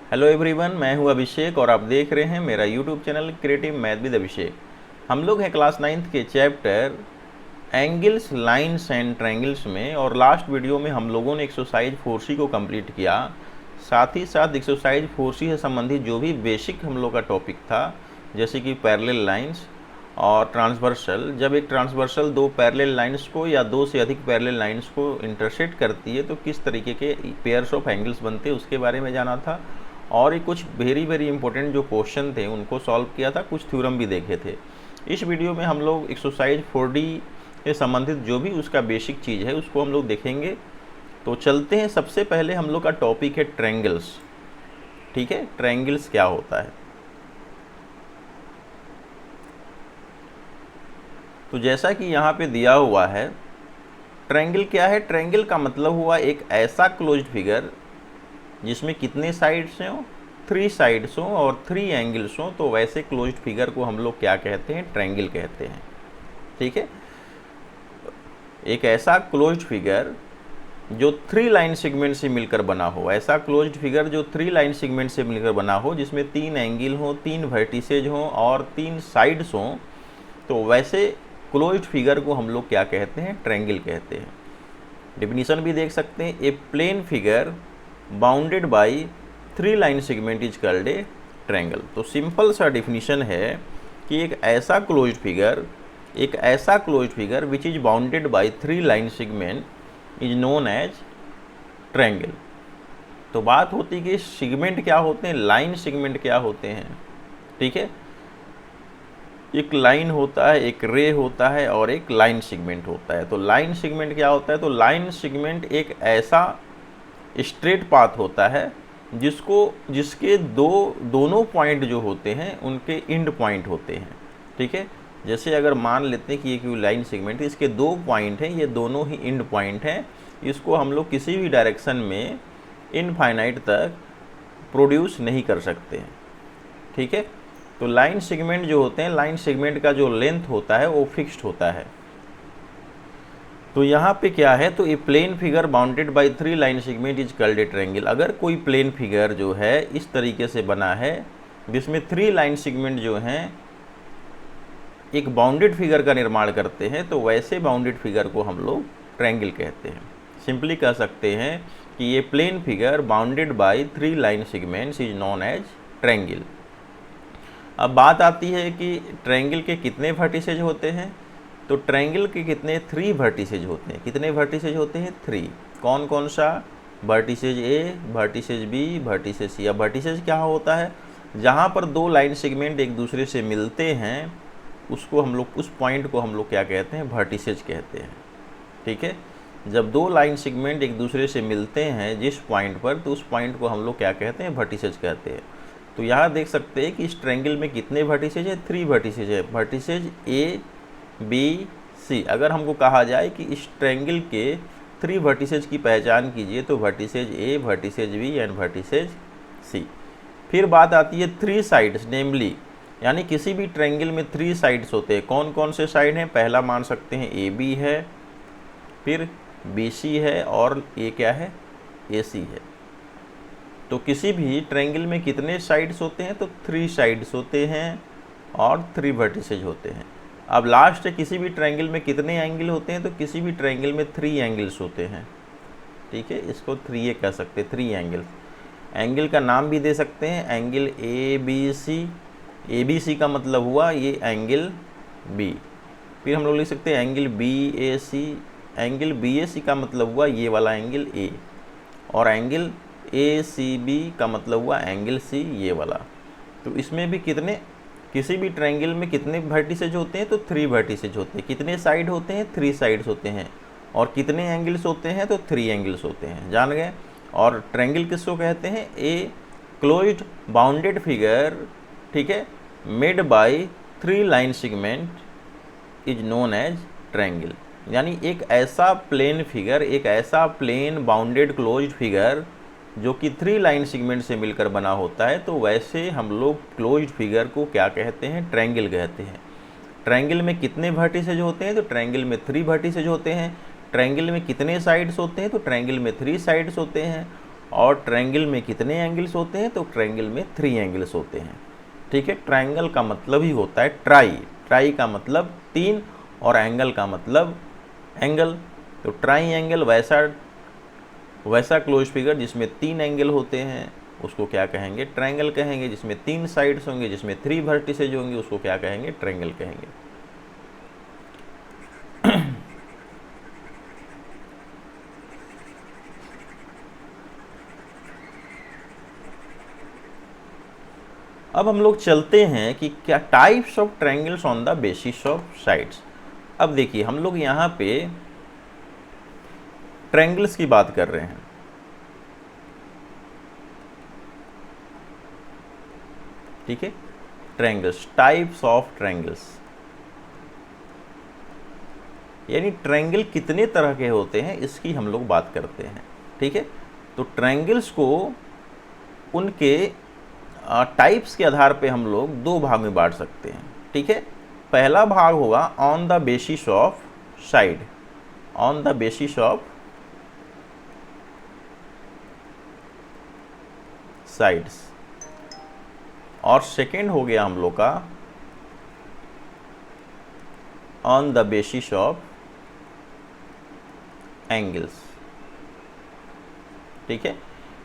Hello everyone, मैं हूं अभिषेक और आप देख रहे हैं मेरा YouTube channel creative math with Abhishek. हम लोग हैं क्लास 9th के chapter angles, lines and triangles में, और लास्ट वीडियो में हम लोगों ने एक्सरसाइज 4C को कंप्लीट किया। साथ ही साथ एक्सरसाइज 4C से संबंधित जो भी बेसिक हम लोग का टॉपिक था, जैसे कि पैरेलल लाइन्स और ट्रांसवर्सल, जब एक ट्रांसवर्सल दो पैरेलल लाइन्स को या दो से अधिक पैरेलल लाइन्स को इंटरसेक्ट करती है तो किस तरीके के पेयर्स ऑफ एंगल्स बनते हैं उसके बारे में जाना था। और ये कुछ वेरी इंपॉर्टेंट जो क्वेश्चन थे उनको सॉल्व किया था, कुछ थ्योरम भी देखे थे। इस वीडियो में हम लोग एक्सरसाइज 4D से संबंधित जो भी उसका बेसिक चीज़ है उसको हम लोग देखेंगे। तो चलते हैं, सबसे पहले हम लोग का टॉपिक है ट्रायंगल्स। ठीक है, ट्रायंगल्स क्या होता है। तो जैसा कि यहाँ पे दिया हुआ है, ट्रायंगल क्या है। ट्रायंगल का मतलब हुआ एक ऐसा क्लोज्ड फिगर जिसमें कितने साइड्स हों, 3 साइड्स हों और 3 एंगल्स हों, तो वैसे क्लोज्ड फिगर को हम लोग क्या कहते हैं, ट्रायंगल कहते हैं। ठीक है, एक ऐसा क्लोज्ड फिगर जो 3 लाइन सेगमेंट से मिलकर बना हो, ऐसा क्लोज्ड फिगर जो 3 लाइन सेगमेंट से मिलकर बना हो, जिसमें 3 एंगल हों, 3 वर्टिसेज हों और 3 साइड्स हों, तो वैसे क्लोज्ड फिगर को हम लोग क्या कहते हैं, ट्रायंगल कहते हैं। डेफिनेशन भी देख सकते हैं, a plane figure bounded by 3 line segment is called a triangle. तो सिंपल सा डेफिनेशन है कि एक ऐसा closed figure which is bounded by 3 line segment is known as triangle. तो बात होती है कि सेगमेंट क्या होते हैं, लाइन सेगमेंट क्या होते हैं। ठीक है, एक लाइन होता है, एक रे होता है और एक लाइन सेगमेंट होता है। तो लाइन सेगमेंट क्या होता है, तो लाइन सेगमेंट एक ऐसा स्ट्रेट पाथ होता है जिसके दोनों पॉइंट जो होते हैं उनके एंड पॉइंट होते हैं। ठीक है, जैसे अगर मान लेते हैं कि एक लाइन सेगमेंट है, इसके 2 पॉइंट हैं, ये दोनों ही एंड पॉइंट हैं, इसको हम लोग किसी भी डायरेक्शन में इनफाइनाइट तक प्रोड्यूस नहीं कर सकते हैं। ठीक है, तो लाइन सेगमेंट जो होते हैं, लाइन सेगमेंट का जो लेंथ होता है वो फिक्स्ड होता है। तो यहाँ पे क्या है, तो ये plane figure bounded by 3 line segment is called a triangle. अगर कोई प्लेन फिगर जो है इस तरीके से बना है जिसमें 3 लाइन सेगमेंट जो हैं एक बाउंडेड फिगर का निर्माण करते हैं, तो वैसे बाउंडेड फिगर को हम लोग ट्रायंगल कहते हैं। सिंपली कह सकते हैं कि ये plane figure bounded by 3 line segments is known as triangle. अब बात आती है कि ट्रायंगल के कितने वर्टिसेज होते हैं। तो ट्रायंगल के कितने 3 वर्टिसेज होते हैं। कितने वर्टिसेज होते हैं, 3। कौन कौन सा, vertices A, vertices B, vertices सी। अब वर्टिसेज क्या होता है, जहाँ पर 2 लाइन सेगमेंट एक दूसरे से मिलते हैं उसको हम लोग, उस पॉइंट को हम लोग क्या कहते हैं, वर्टिसेज कहते हैं। ठीक है, जब 2 लाइन सेगमेंट एक दूसरे से मिलते हैं जिस पॉइंट पर, तो उस पॉइंट को हम लोग क्या कहते हैं, वर्टिसेज कहते हैं। तो यहाँ देख सकते हैं कि इस ट्रायंगल में कितने वर्टिसेज है, 3 वर्टिसेज है। वर्टिसेज ए, बी, सी। अगर हमको कहा जाए कि इस ट्रायंगल के 3 वर्टिसेज की पहचान कीजिए, तो vertices A, vertices B and vertices C. फिर बात आती है 3 साइड्स, नेमली, यानी किसी भी ट्रायंगल में 3 साइड्स होते हैं। कौन कौन से साइड हैं, पहला मान सकते हैं ए बी है, फिर बी सी है और ये क्या है, ए सी है। तो किसी भी ट्रायंगल में कितने साइड्स होते हैं, तो 3 साइड्स होते हैं और 3 वर्टिसेज होते हैं। अब लास्ट है, किसी भी ट्रायंगल में कितने एंगल होते हैं, तो किसी भी ट्रायंगल में 3 एंगल्स होते हैं। ठीक है, इसको 3A कह सकते हैं, 3 एंगल्स। एंगल का नाम भी दे सकते हैं, angle A B C. A B C का मतलब हुआ ये एंगल बी। फिर हम लोग लिख सकते हैं एंगल बी ए सी। एंगल बी ए सी का मतलब हुआ ये वाला एंगल ए, और एंगल ए सी बी का मतलब हुआ एंगल सी, ये वाला। तो इसमें भी किसी भी ट्रायंगल में कितने वर्टिसेज होते हैं, तो 3 वर्टिसेज होते हैं। कितने साइड होते हैं, 3 साइड्स होते हैं। और कितने एंगल्स होते हैं, तो 3 एंगल्स होते हैं। जान गए। और ट्रायंगल किसको कहते हैं, ए क्लोज्ड बाउंडेड फिगर, ठीक है, made by 3 line segment is known as triangle. यानी एक ऐसा प्लेन फिगर, एक ऐसा प्लेन बाउंडेड क्लोज्ड फिगर जो कि 3 लाइन सेगमेंट से मिलकर बना होता है, तो वैसे हम लोग क्लोज्ड फिगर को क्या कहते हैं, ट्रायंगल कहते हैं। ट्रायंगल में कितने वर्टिसेज होते हैं, तो ट्रायंगल में 3 वर्टिसेज होते हैं। ट्रायंगल में कितने साइड्स होते हैं, तो ट्रायंगल में 3 साइड्स होते हैं। और ट्रायंगल में कितने एंगल्स होते हैं? तो ट्रायंगल में 3 एंगल्स होते हैं। ठीक है, ट्रायंगल का मतलब ही होता है ट्राई, ट्राई का मतलब 3 और एंगल का मतलब एंगल। तो ट्राई एंगल वैसा क्लोज फिगर जिसमें 3 एंगल होते हैं उसको क्या कहेंगे? ट्रायंगल कहेंगे। जिसमें 3 साइड्स होंगे, जिसमें 3 वर्टिसेज होंगे, उसको क्या कहेंगे? ट्रायंगल कहेंगे। अब हम लोग चलते हैं कि क्या types of triangles on the basis of sides. अब देखिए हम लोग यहाँ पे ट्रायंगल्स की बात कर रहे हैं। ठीक है, ट्रायंगल्स, टाइप्स ऑफ ट्रायंगल्स, यानी ट्रायंगल कितने तरह के होते हैं इसकी हम लोग बात करते हैं। ठीक है, तो ट्रायंगल्स को उनके टाइप्स के आधार पे हम लोग 2 भाग में बांट सकते हैं। ठीक है, पहला भाग होगा on the basis of side, on the basis of sides, और सेकेंड हो गया हम लोग का on the basis of angles. ठीक है,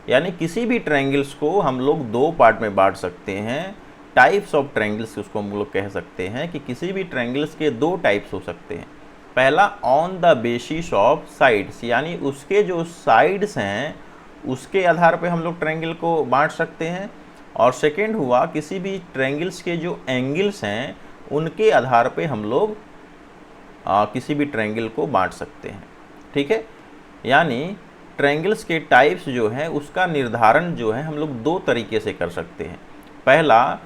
यानी किसी भी ट्रायंगल्स को हम लोग 2 पार्ट में बांट सकते हैं। टाइप्स ऑफ ट्रायंगल्स उसको हम लोग कह सकते हैं कि किसी भी ट्रायंगल्स के 2 टाइप्स हो सकते हैं। पहला on the basis of sides, यानी उसके जो साइड्स हैं उसके आधार पे हम लोग ट्रायंगल को बांट सकते हैं। और सेकेंड हुआ किसी भी ट्रायंगल्स के जो एंगल्स हैं उनके आधार पे हम लोग किसी भी ट्रायंगल को बांट सकते हैं। ठीक है, यानी ट्रायंगल्स के टाइप्स जो हैं उसका निर्धारण जो है हम लोग 2 तरीके से कर सकते हैं। पहला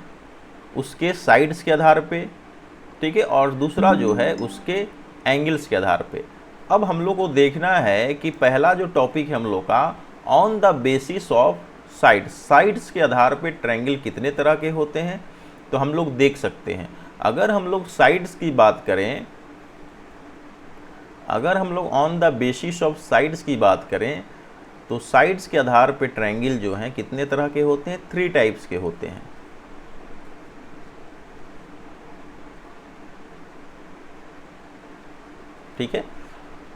उसके साइड्स के आधार पे, ठीक है, और दूसरा जो है उसके एंगल्स के आधार पे। अब हम लोग को देखना है कि पहला जो टॉपिक है हम लोग का on the basis of sides, sides के आधार पे ट्रायंगल कितने तरह के होते हैं तो हम लोग देख सकते हैं। अगर हम लोग साइड्स की बात करें, अगर हम लोग on the basis of sides की बात करें तो साइड्स के आधार पे ट्रायंगल जो हैं कितने तरह के होते हैं? 3 टाइप्स के होते हैं। ठीक है,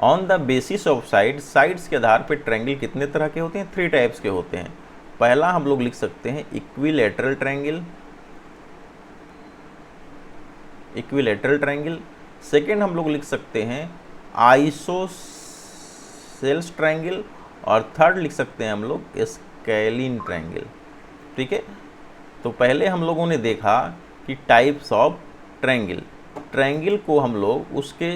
on the basis of sides, sides के आधार पे ट्रायंगल कितने तरह के होते हैं? 3 टाइप्स के होते हैं। पहला हम लोग लिख सकते हैं equilateral triangle, equilateral triangle. Second हम लोग लिख सकते हैं आइसोसेल्स ट्रायंगल, और थर्ड लिख सकते हैं हम लोग स्केलिन ट्रायंगल। ठीक है, तो पहले हम लोगों ने देखा कि टाइप्स ऑफ ट्रायंगल, ट्रायंगल को हम लोग उसके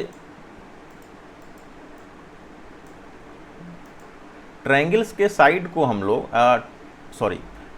ट्रायंगल्स के साइड को हम लोग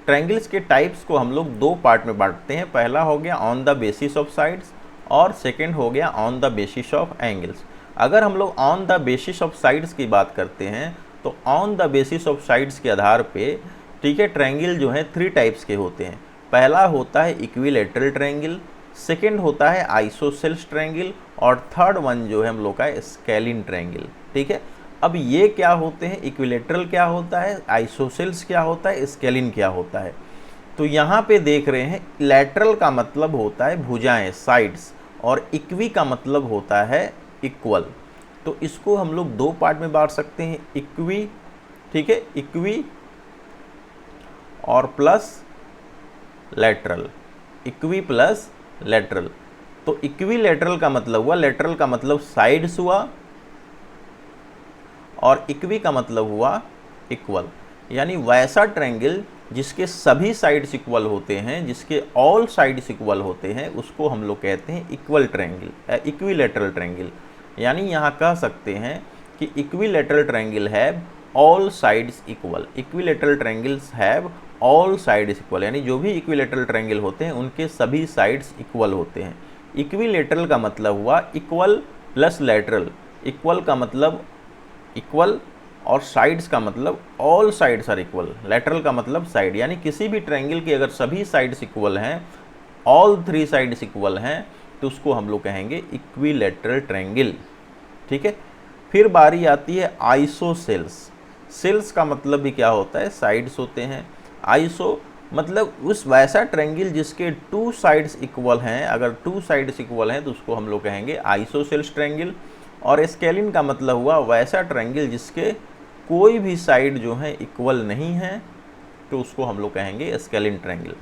ट्रायंगल्स के टाइप्स को हम लोग 2 पार्ट में बांटते हैं। पहला हो गया on the basis of sides और सेकेंड हो गया on the basis of angles. अगर हम लोग on the basis of sides की बात करते हैं तो on the basis of sides के आधार पे, ठीक है, ट्रायंगल जो है 3 टाइप्स के होते हैं। पहला होता है इक्विलैटरल ट्रायंगल, सेकेंड होता है आइसोसेल्स ट्रायंगल, और थर्ड वन जो है हम लोग का स्केलिन ट्रायंगल। ठीक है, अब ये क्या होते हैं? इक्विलैटरल क्या होता है, आइसोसेल्स क्या होता है, स्केलिन क्या होता है? तो यहाँ पे देख रहे हैं लैटरल का मतलब होता है भुजाएं, साइड्स, और इक्वी का मतलब होता है इक्वल। तो इसको हम लोग 2 पार्ट में बांट सकते हैं, इक्वी, ठीक है, इक्वी और plus lateral, equi plus lateral. तो इक्वी लैटरल का मतलब हुआ, लैटरल का मतलब साइड्स हुआ, और इक्वी का मतलब हुआ इक्वल, यानी वैसा ट्रायंगल जिसके सभी साइड्स इक्वल होते हैं, जिसके ऑल साइड्स इक्वल होते हैं, उसको हम लोग कहते हैं इक्वल ट्रायंगल, इक्विलैटरल ट्रायंगल। यानी यहाँ कह सकते हैं कि equilateral triangle have all sides equal, equilateral triangles have all sides equal, यानी जो भी इक्विलैटरल ट्रायंगल होते हैं उनके सभी साइड्स इक्वल होते हैं। इक्विलैटरल का मतलब हुआ इक्वल प्लस लैटरल, इक्वल का मतलब इक्वल और साइड्स का मतलब all sides are equal, lateral का मतलब साइड, यानी किसी भी ट्रायंगल के अगर सभी साइड्स इक्वल हैं, ऑल 3 साइड्स इक्वल हैं, तो उसको हम लोग कहेंगे इक्विलैटरल ट्रायंगल। ठीक है, फिर बारी आती है आइसोसेल्स। सेल्स का मतलब भी क्या होता है, साइड्स होते हैं। आइसो मतलब उस वैसा ट्रायंगल जिसके टू साइड्स इक्वल हैं, अगर टू साइड्स इक्वल हैं तो उसको हम लोग कहेंगे आइसोसेल्स ट्रायंगल। और स्केलिन का मतलब हुआ वैसा ट्रायंगल जिसके कोई भी साइड जो है इक्वल नहीं है, तो उसको हम लोग कहेंगे स्केलिन ट्रायंगल।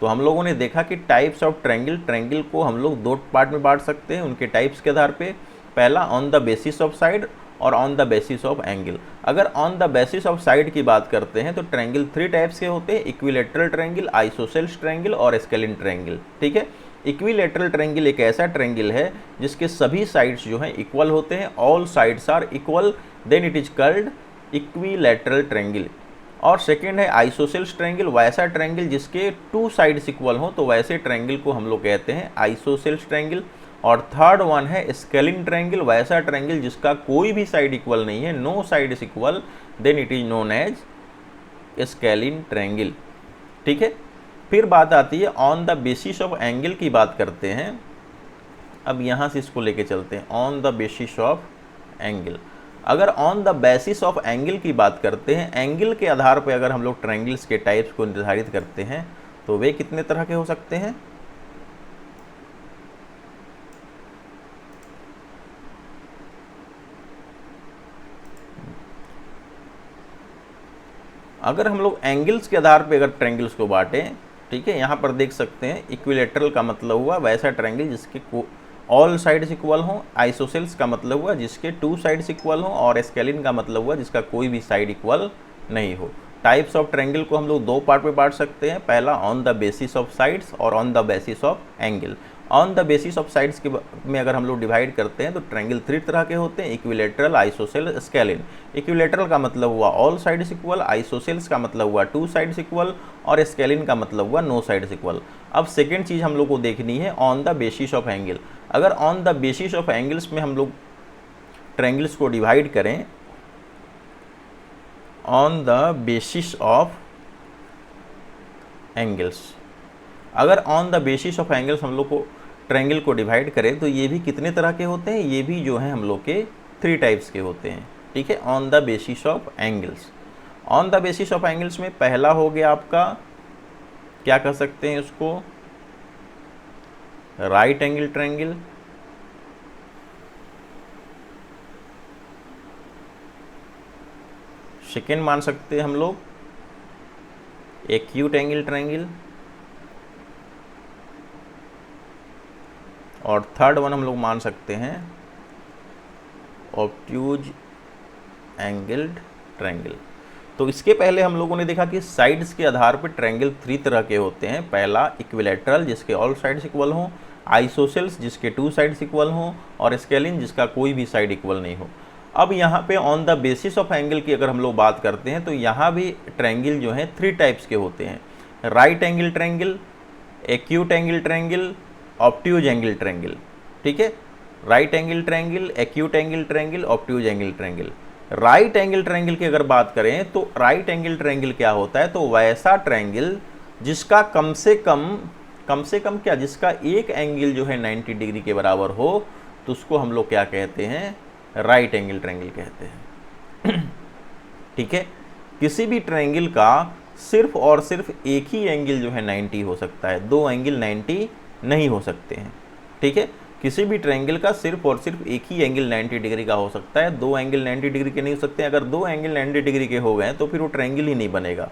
तो हम लोगों ने देखा कि टाइप्स ऑफ ट्रायंगल को हम लोग दो पार्ट में बांट सकते हैं उनके टाइप्स के आधार पे। पहला on the basis of side और on the basis of angle. अगर on the basis of side की बात करते हैं तो ट्रायंगल 3 टाइप्स के होते हैं, इक्विलैटरल ट्रायंगल, आइसोसेल्स ट्रायंगल और स्केलिन ट्रायंगल। ठीक है, इक्विलैटरल ट्रायंगल एक ऐसा ट्रायंगल है जिसके सभी साइड्स जो हैं इक्वल होते हैं, all sides are equal, then it is called equilateral triangle. और सेकेंड है आइसोसेल्स ट्रायंगल, वैसा ट्रायंगल जिसके टू साइड्स इक्वल हो, तो वैसे ट्रायंगल को हम लोग कहते हैं आइसोसेल्स ट्रायंगल। और थर्ड वन है स्केलिन ट्रायंगल, वैसा ट्रायंगल जिसका कोई भी साइड इक्वल नहीं है, no side is equal, then it is known as scalene triangle. ठीक है, फिर बात आती है on the basis of angle की बात करते हैं। अब यहाँ से इसको लेके चलते हैं on the basis of angle. अगर on the basis of angle की बात करते हैं, एंगल के आधार पर अगर हम लोग ट्रायंगल्स के टाइप्स को निर्धारित करते हैं तो वे कितने तरह के हो सकते हैं। अगर हम लोग एंगल्स के आधार पे अगर ट्रायंगल्स को बांटें, ठीक है, यहाँ पर देख सकते हैं इक्विलैटरल का मतलब हुआ वैसा ट्रायंगल जिसके ऑल साइड्स इक्वल हों, आइसोसेल्स का मतलब हुआ जिसके टू साइड्स इक्वल हों, और स्केलिन का मतलब हुआ जिसका कोई भी साइड इक्वल नहीं हो। टाइप्स ऑफ ट्रायंगल को हम लोग दो पार्ट में बांट सकते हैं, पहला on the basis of sides और on the basis of angle. On the basis of sides के में अगर हम लोग डिवाइड करते हैं तो ट्रायंगल 3 तरह के होते हैं, इक्विलैटरल, आइसोसेल, स्केलिन। इक्विलैटरल का मतलब हुआ ऑल साइड्स इक्वल, आइसोसेल्स का मतलब हुआ टू साइड्स इक्वल, और स्केलिन का मतलब हुआ नो साइड्स इक्वल। अब सेकेंड चीज़ हम लोग को देखनी है on the basis of angle. अगर on the basis of angles में हम लोग ट्रायंगल्स को डिवाइड करें on the basis of angles, अगर on the basis of angles हम लोग को ट्रायंगल को डिवाइड करें तो ये भी कितने तरह के होते हैं, ये भी जो है हम लोग के 3 टाइप्स के होते हैं। ठीक है, on the basis of angles. On the basis of angles में पहला हो गया आपका, क्या कह सकते हैं उसको, राइट एंगल ट्रायंगल। सेकेंड मान सकते हैं हम लोग एक्यूट एंगल ट्रायंगल, और थर्ड वन हम लोग मान सकते हैं ऑब्ट्यूज एंगल्ड ट्रायंगल। तो इसके पहले हम लोगों ने देखा कि साइड्स के आधार पर ट्रायंगल 3 तरह के होते हैं, पहला इक्विलैटरल जिसके ऑल साइड्स इक्वल हों, आइसोसेल्स जिसके टू साइड्स इक्वल हों, और स्केलिन जिसका कोई भी साइड इक्वल नहीं हो। अब यहाँ पे on the basis of angle की अगर हम लोग बात करते हैं तो यहाँ भी ट्रायंगल जो हैं 3 टाइप्स के होते हैं, right angle triangle, acute angle triangle, obtuse angle triangle. ठीक है, right angle triangle, acute angle triangle, obtuse angle triangle. Right angle triangle की अगर बात करें तो राइट एंगल ट्रायंगल क्या होता है, तो वैसा ट्रायंगल जिसका कम से कम क्या, जिसका एक एंगल जो है 90 डिग्री के बराबर हो, तो उसको हम लोग क्या कहते हैं, राइट एंगल ट्रायंगल कहते हैं। ठीक है, किसी भी ट्रायंगल का सिर्फ और सिर्फ एक ही एंगल जो है 90 हो सकता है, दो एंगल 90 नहीं हो सकते हैं। ठीक है, किसी भी ट्रायंगल का सिर्फ और सिर्फ एक ही एंगल 90 डिग्री का हो सकता है, दो एंगल 90 डिग्री के नहीं हो सकते। अगर दो एंगल 90 डिग्री के हो गए तो फिर वो ट्रायंगल ही नहीं बनेगा।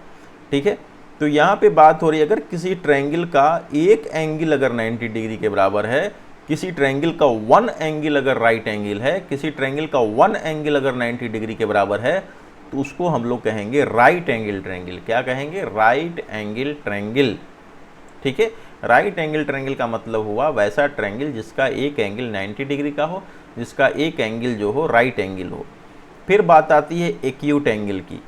ठीक है, तो यहाँ पे बात हो रही है अगर किसी ट्रायंगल का एक एंगल अगर 90 डिग्री के बराबर है, किसी ट्रायंगल का वन एंगल अगर राइट एंगल है, किसी ट्रायंगल का वन एंगल अगर 90 डिग्री के बराबर है, तो उसको हम लोग कहेंगे राइट एंगल ट्रायंगल। क्या कहेंगे, राइट एंगल ट्रायंगल। ठीक है, राइट एंगल ट्रायंगल का मतलब हुआ वैसा ट्रायंगल जिसका एक एंगल 90 डिग्री का हो, जिसका एक एंगल जो हो राइट एंगल हो। फिर बात आती है एक्यूट एंगल की।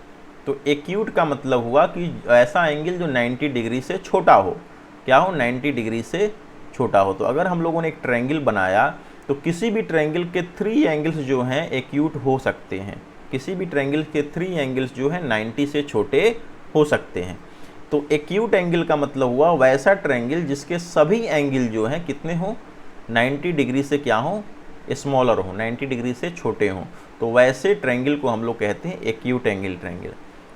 तो एक्यूट का मतलब हुआ कि ऐसा एंगल जो 90 डिग्री से छोटा हो, क्या हो, 90 डिग्री से छोटा हो। तो अगर हम लोगों ने एक ट्रायंगल बनाया तो किसी भी ट्रायंगल के 3 एंगल्स जो हैं एक्यूट हो सकते हैं, किसी भी ट्रायंगल के 3 एंगल्स जो हैं 90 से छोटे हो सकते हैं। तो एक्यूट एंगल का मतलब हुआ वैसा ट्रायंगल जिसके सभी एंगल जो हैं कितने हों, 90 डिग्री से क्या हों, स्मॉलर हों, 90 डिग्री से छोटे हों। तो वैसे ट्रायंगल को हम लोग कहते हैं एक्यूट एंगल ट्रायंगल।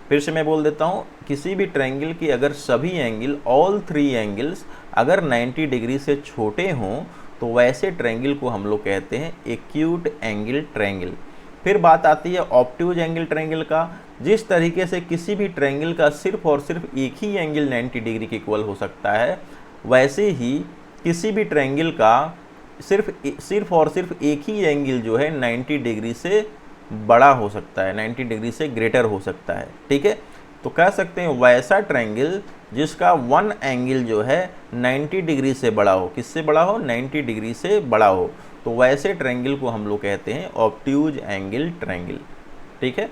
फिर से मैं बोल देता हूँ, किसी भी ट्रायंगल की अगर सभी एंगल, ऑल 3 एंगल्स अगर 90 डिग्री से छोटे हों तो वैसे ट्रायंगल को हम लोग कहते हैं एक्यूट एंगल ट्रायंगल। फिर बात आती है ऑब्ट्यूज एंगल ट्रायंगल का। जिस तरीके से किसी भी ट्रायंगल का सिर्फ और सिर्फ एक ही एंगल 90 डिग्री के इक्वल हो सकता है, वैसे ही किसी भी ट्रायंगल का सिर्फ और सिर्फ एक ही एंगल जो है 90 डिग्री से बड़ा हो सकता है, 90 डिग्री से ग्रेटर हो सकता है। ठीक है, तो कह सकते हैं वैसा ट्रायंगल जिसका वन एंगल जो है 90 डिग्री से बड़ा हो। किससे बड़ा हो? 90 डिग्री से बड़ा हो। तो वैसे ट्रायंगल को हम लोग कहते हैं ऑब्ट्यूज एंगल ट्रायंगल। ठीक है,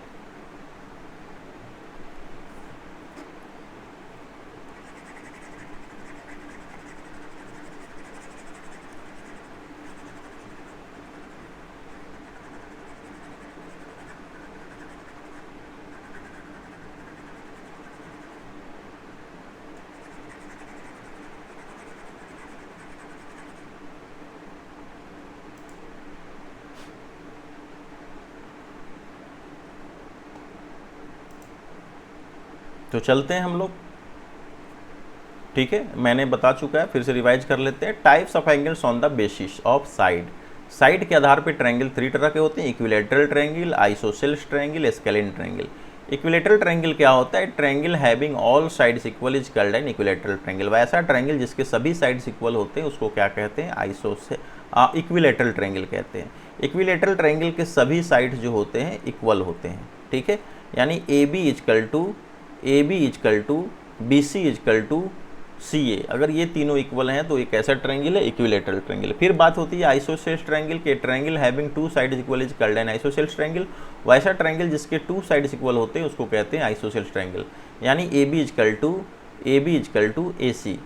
तो चलते हैं हम लोग। ठीक है, मैंने बता चुका है, फिर से रिवाइज कर लेते हैं। Types of angles on the basis of side. Side के आधार पे ट्रायंगल 3 तरह के होते हैं, equilateral triangle, isosceles triangle, scalene triangle. Equilateral triangle क्या होता है? Triangle having all sides equal is called an equilateral triangle. वैसा ट्रायंगल जिसके सभी साइड्स इक्वल होते हैं उसको क्या कहते हैं? इक्विलैटरल ट्रायंगल कहते हैं। इक्विलैटरल ट्रायंगल के सभी साइड्स जो होते हैं इक्वल होते हैं। ठीक है, यानी A B equal to B C equal to C A, अगर ये तीनों इक्वल हैं तो एक ऐसा ट्रायंगल है इक्विलैटरल ट्रायंगल। फिर बात होती है आइसोसेल्स ट्रायंगल के। Triangle having 2 sides equal is called an isosceles triangle. वैसा ट्रायंगल जिसके 2 साइड्स इक्वल होते हैं उसको कहते हैं आइसोसेल्स ट्रायंगल, यानी ए बी इजकल टू ए सी।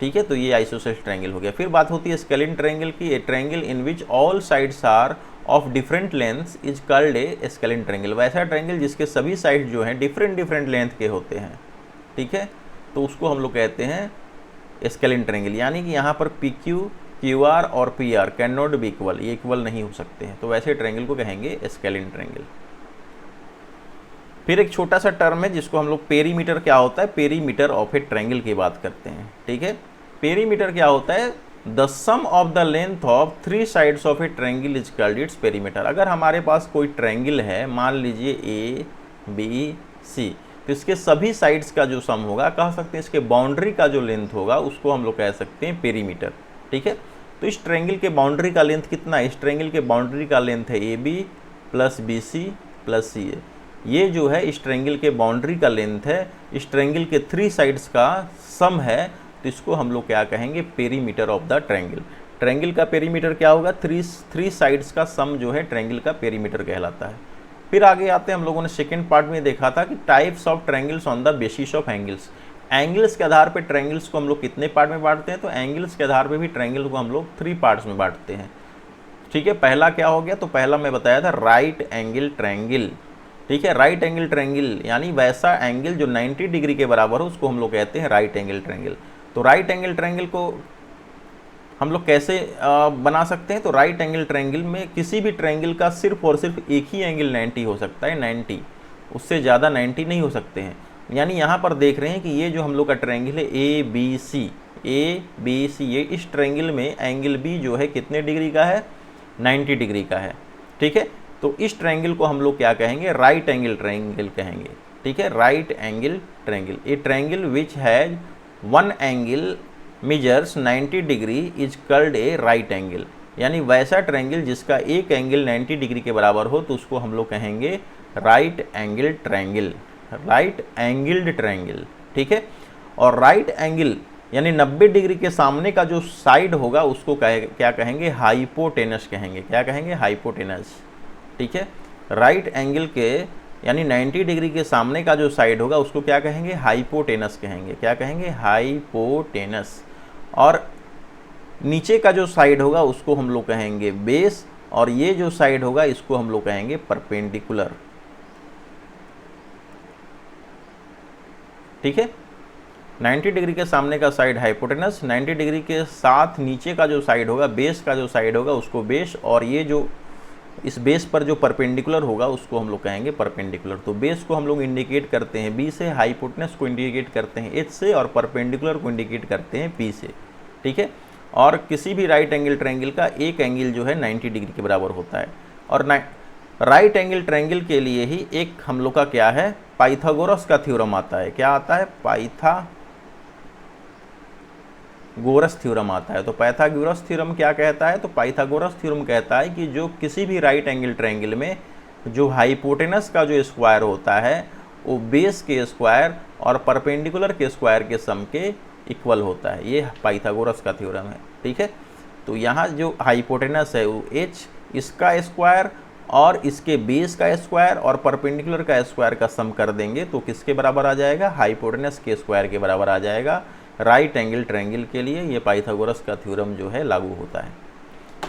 ठीक है, तो ये आइसोसेल्स ट्रायंगल हो गया। फिर बात होती है स्केलिन ट्रायंगल की। A triangle in which all sides are of different lengths is called a scalene triangle. वैसा ट्रायंगल जिसके सभी साइड जो हैं डिफरेंट लेंथ के होते हैं। ठीक है, तो उसको हम लोग कहते हैं स्केलिन ट्रायंगल, यानी कि यहाँ पर पी क्यू, क्यू आर और P R can not be equal, ये इक्वल नहीं हो सकते हैं, तो वैसे ट्रायंगल को कहेंगे स्केलिन ट्रायंगल। फिर एक छोटा सा टर्म है जिसको हम लोग पेरीमीटर, क्या होता है? पेरीमीटर ऑफ ए ट्रायंगल की बात करते हैं। ठीक है, पेरीमीटर क्या होता है? The sum of the length of 3 sides of a triangle is called its perimeter. अगर हमारे पास कोई ट्रायंगल है, मान लीजिए ए बी सी, तो इसके सभी साइड्स का जो सम होगा, कह सकते हैं इसके बाउंड्री का जो लेंथ होगा उसको हम लोग कह सकते हैं पेरीमीटर। ठीक है, तो इस ट्रायंगल के बाउंड्री का लेंथ कितना है? इस ट्रायंगल के बाउंड्री का लेंथ है A B plus B C plus C A. ये जो है इस ट्रायंगल के बाउंड्री का लेंथ है, इस ट्रायंगल के 3 साइड्स का सम है, तो इसको हम लोग क्या कहेंगे? Perimeter of the triangle. Triangle का पेरीमीटर क्या होगा? 3 साइड्स का सम जो है ट्रायंगल का पेरीमीटर कहलाता है। फिर आगे आते हैं, हम लोगों ने सेकेंड पार्ट में देखा था कि types of triangles on the basis of angles. Angles के आधार पे ट्रायंगल्स को हम लोग कितने पार्ट में बांटते हैं? तो एंगल्स के आधार पे भी ट्रायंगल को हम लोग 3 पार्ट्स में बांटते हैं। ठीक है, पहला क्या हो गया? तो पहला मैं बताया था राइट एंगल ट्रायंगल। ठीक है, राइट एंगल ट्रायंगल यानी वैसा एंगल जो 90 डिग्री के बराबर हो उसको हम लोग कहते हैं राइट एंगल ट्रायंगल। तो राइट एंगल ट्रायंगल को हम लोग कैसे बना सकते हैं? तो राइट एंगल ट्रायंगल में किसी भी ट्रायंगल का सिर्फ और सिर्फ एक ही एंगल 90 हो सकता है, 90, उससे ज़्यादा 90 नहीं हो सकते हैं। यानी यहाँ पर देख रहे हैं कि ये जो हम लोग का ट्रायंगल है ए बी सी, ये इस ट्रायंगल में एंगल बी जो है कितने डिग्री का है? 90 डिग्री का है। ठीक है, तो इस ट्रायंगल को हम लोग क्या कहेंगे? राइट एंगल ट्रायंगल कहेंगे। ठीक है, right angle triangle. A triangle which has one angle measures 90 degree is called A right angle, यानी वैसा ट्रायंगल जिसका एक एंगल 90 डिग्री के बराबर हो तो उसको हम लोग कहेंगे right angle triangle, right angled triangle. ठीक है, और राइट एंगल यानी 90 डिग्री के सामने का जो साइड होगा उसको क्या कहेंगे? हाइपोटेनस कहेंगे। क्या कहेंगे? हाइपोटेनस। ठीक है, राइट एंगल के यानी 90 डिग्री के सामने का जो साइड होगा उसको क्या कहेंगे? हाइपोटेनस कहेंगे। क्या कहेंगे? हाइपोटेनस। और नीचे का जो साइड होगा उसको हम लोग कहेंगे बेस, और ये जो साइड होगा इसको हम लोग कहेंगे परपेंडिकुलर। ठीक है, 90 डिग्री के सामने का साइड हाइपोटेनस, 90 डिग्री के साथ नीचे का जो साइड होगा, बेस का जो साइड होगा उसको बेस, और ये जो इस बेस पर जो परपेंडिकुलर होगा उसको हम लोग कहेंगे परपेंडिकुलर। तो बेस को हम लोग इंडिकेट करते हैं बी से, हाइपोटेनस को इंडिकेट करते हैं एच से, और परपेंडिकुलर को इंडिकेट करते हैं पी से, ठीक है। और किसी भी राइट एंगल ट्रायंगल का एक एंगल जो है 90 डिग्री के बराबर होता है। और राइट एंगल ट्रायंगल के लिए ही एक हम लोग का क्या है, पाइथागोरस का थ्योरम आता है। क्या आता है? पाइथागोरस थ्योरम आता है। तो पाइथागोरस थ्योरम क्या कहता है? तो पाइथागोरस थ्योरम कहता है कि जो किसी भी राइट एंगल ट्रायंगल में जो हाइपोटेनस का जो स्क्वायर होता है वो बेस के स्क्वायर और परपेंडिकुलर के स्क्वायर के सम के इक्वल होता है। ये पाइथागोरस का थ्योरम है, ठीक है। तो यहाँ जो हाइपोटेनस है वो h, इसका स्क्वायर और इसके बेस का स्क्वायर और परपेंडिकुलर का स्क्वायर का सम कर देंगे तो किसके बराबर आ जाएगा? हाइपोटेनस के स्क्वायर के बराबर आ जाएगा। राइट एंगल ट्रायंगल के लिए ये पाइथागोरस का थ्योरम जो है लागू होता है।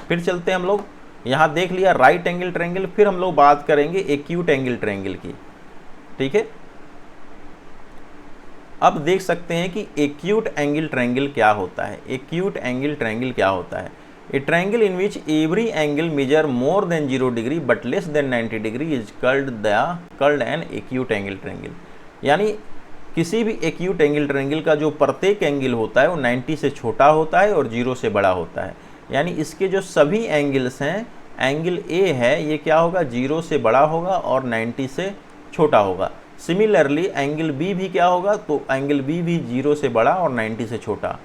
फिर चलते हैं हम लोग, यहाँ देख लिया राइट एंगल ट्रायंगल, फिर हम लोग बात करेंगे एक्यूट एंगल ट्रायंगल की, ठीक है। अब देख सकते हैं कि एक्यूट एंगल ट्रायंगल क्या होता है। एक्यूट एंगल ट्रायंगल क्या होता है? ए triangle in which every angle measure more than 0 degree but less than 90 degree is called an acute angle triangle. यानी किसी भी एक्यूट एंगल ट्रायंगल का जो प्रत्येक एंगल होता है वो 90 से छोटा होता है और 0 से बड़ा होता है। यानी इसके जो सभी एंगल्स हैं, एंगल ए है ये क्या होगा? 0 से बड़ा होगा और 90 से छोटा होगा। सिमिलरली एंगल बी भी क्या होगा? तो एंगल बी भी 0 से बड़ा और 90 से छोटा।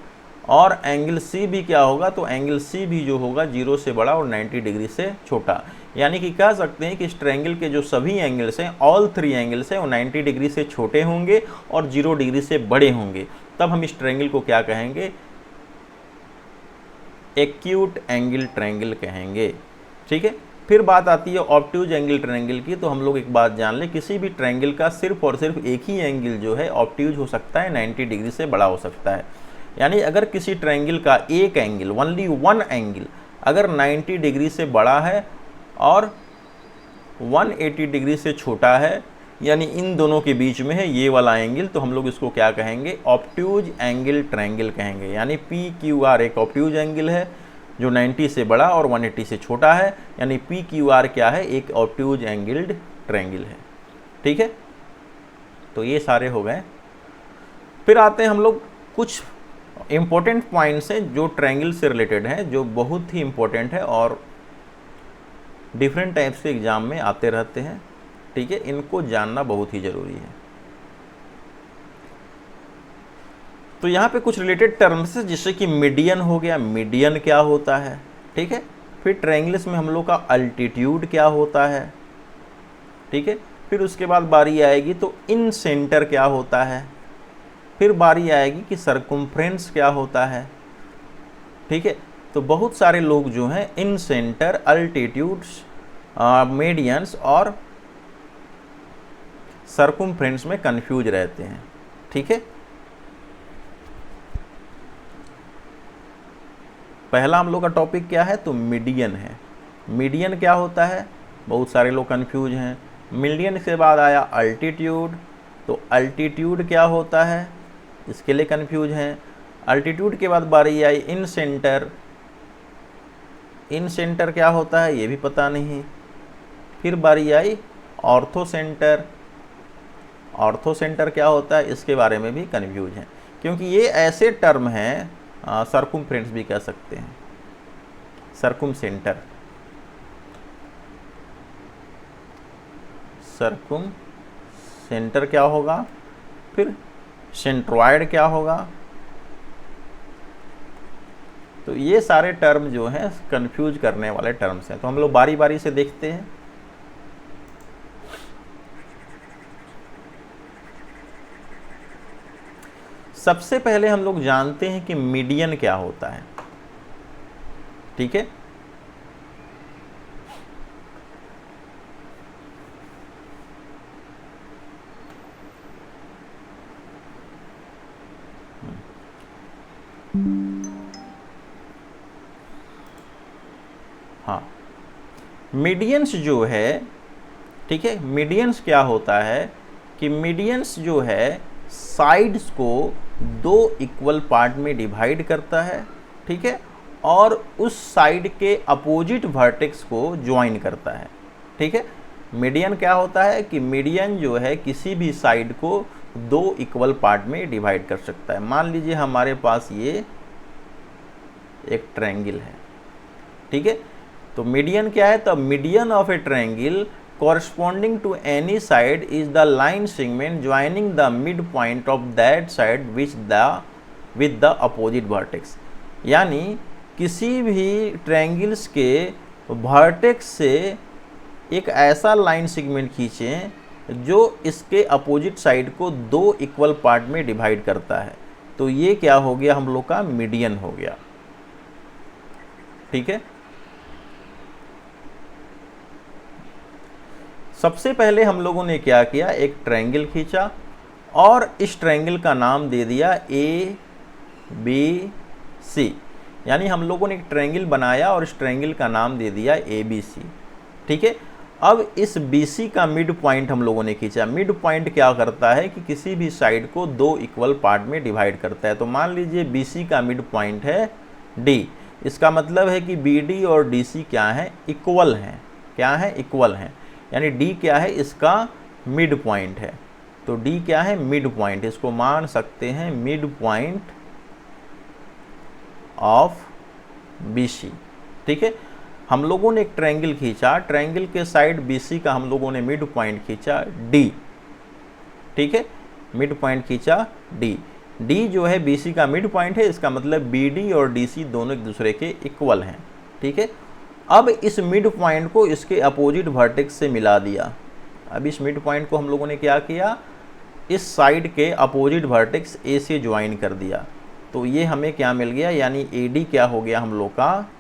और एंगल सी भी क्या होगा? तो एंगल सी भी जो होगा 0 से बड़ा और 90 डिग्री से छोटा। यानी कि कह सकते हैं कि इस ट्रायंगल के जो सभी एंगल्स हैं, ऑल 3 एंगल्स हैं, वो 90 डिग्री से छोटे होंगे और 0 डिग्री से बड़े होंगे। तब हम इस ट्रायंगल को क्या कहेंगे? एक्यूट एंगल ट्रायंगल कहेंगे, ठीक है। फिर बात आती है ऑब्ट्यूज एंगल ट्रायंगल की। तो हम लोग एक बात जान लें, किसी भी ट्रायंगल का सिर्फ और सिर्फ एक ही एंगल जो है ऑब्ट्यूज हो सकता है, 90 डिग्री से बड़ा हो सकता है। यानी अगर किसी ट्रायंगल का एक एंगल, ओनली वन एंगल अगर 90 डिग्री से बड़ा है और 180 डिग्री से छोटा है, यानी इन दोनों के बीच में है ये वाला एंगल, तो हम लोग इसको क्या कहेंगे? ऑब्ट्यूज एंगल ट्रायंगल कहेंगे। यानी PQR एक ऑब्ट्यूज एंगल है जो 90 से बड़ा और 180 से छोटा है, यानी PQR क्या है? एक ऑब्ट्यूज एंगल्ड ट्रायंगल है, ठीक है। तो ये सारे हो गए। फिर आते हैं हम लोग कुछ इम्पोर्टेंट पॉइंट्स हैं जो ट्रायंगल से रिलेटेड हैं, जो बहुत ही इम्पोर्टेंट है और डिफरेंट टाइप्स के एग्जाम में आते रहते हैं, ठीक है। इनको जानना बहुत ही ज़रूरी है। तो यहाँ पे कुछ रिलेटेड टर्म्स है, जैसे कि मीडियन हो गया। मीडियन क्या होता है, ठीक है। फिर ट्रायंगल्स में हम लोग का अल्टीट्यूड क्या होता है, ठीक है। फिर उसके बाद बारी आएगी तो इन सेंटर क्या होता है। फिर बारी आएगी कि सर्कम्फ्रेंस क्या होता है, ठीक है। तो बहुत सारे लोग जो हैं इन सेंटर, अल्टीट्यूड्स, मीडियंस और सर्कम्फ्रेंस में कंफ्यूज रहते हैं, ठीक है। पहला हम लोग का टॉपिक क्या है? तो मीडियन है। मीडियन क्या होता है? बहुत सारे लोग कंफ्यूज हैं। मीडियन के बाद आया अल्टीट्यूड। तो अल्टीट्यूड क्या होता है, इसके लिए कंफ्यूज हैं। अल्टीट्यूड के बाद बारी आई इन सेंटर। इन सेंटर क्या होता है ये भी पता नहीं। फिर बारी आई ऑर्थो सेंटर। ऑर्थो सेंटर क्या होता है इसके बारे में भी कंफ्यूज हैं, क्योंकि ये ऐसे टर्म हैं, सर्कम्फ्रेंस भी कह सकते हैं, सर्कुम सेंटर, सर्कुम सेंटर क्या होगा, फिर सेंट्रॉयड क्या होगा। तो ये सारे टर्म जो हैं कंफ्यूज करने वाले टर्म्स हैं। तो हम लोग बारी बारी से देखते हैं। सबसे पहले हम लोग जानते हैं कि मीडियन क्या होता है, ठीक है। हाँ, मीडियंस जो है, ठीक है। मीडियंस क्या होता है कि मीडियंस जो है साइड्स को 2 इक्वल पार्ट में डिवाइड करता है, ठीक है। और उस साइड के अपोजिट वर्टेक्स को ज्वाइन करता है। ठीक है, मीडियन क्या होता है कि मीडियन जो है किसी भी साइड को दो इक्वल पार्ट में डिवाइड कर सकता है। मान लीजिए हमारे पास ये एक ट्रायंगल है, ठीक है, तो मीडियन क्या है, तो median of a triangle corresponding to any side is the line segment joining the midpoint of that side with the opposite vertex। यानी किसी भी ट्रायंगल्स के वर्टेक्स से एक ऐसा लाइन सेगमेंट खींचें जो इसके अपोजिट साइड को दो इक्वल पार्ट में डिवाइड करता है। तो ये क्या हो गया, हम लोग का मीडियन हो गया। ठीक है, सबसे पहले हम लोगों ने क्या किया, एक ट्रायंगल खींचा और इस ट्रायंगल का नाम दे दिया ए बी सी। यानी हम लोगों ने एक ट्रायंगल बनाया और इस ट्रायंगल का नाम दे दिया ए बी सी। ठीक है, अब इस बी सी का मिड पॉइंट हम लोगों ने खींचा। मिड पॉइंट क्या करता है कि किसी भी साइड को दो इक्वल पार्ट में डिवाइड करता है। तो मान लीजिए बी सी का मिड पॉइंट है डी, इसका मतलब है कि बी डी और डी सी क्या है, इक्वल हैं। क्या है, इक्वल हैं। यानी D क्या है, इसका मिड पॉइंट है। तो D क्या है, मिड पॉइंट, इसको मान सकते हैं मिड पॉइंट ऑफ BC। ठीक है, हम लोगों ने एक ट्रायंगल खींचा, ट्रायंगल के साइड BC का हम लोगों ने मिड पॉइंट खींचा D। ठीक है, मिड पॉइंट खींचा D। D जो है BC का मिड पॉइंट है, इसका मतलब BD और DC दोनों एक दूसरे के इक्वल हैं। ठीक है, अब इस मिड पॉइंट को इसके अपोजिट वर्टेक्स से मिला दिया। अब इस मिड पॉइंट को हम लोगों ने क्या किया, इस साइड के अपोजिट वर्टेक्स ए से ज्वाइन कर दिया। तो ये हमें क्या मिल गया, यानी AD क्या हो गया, हम लोग का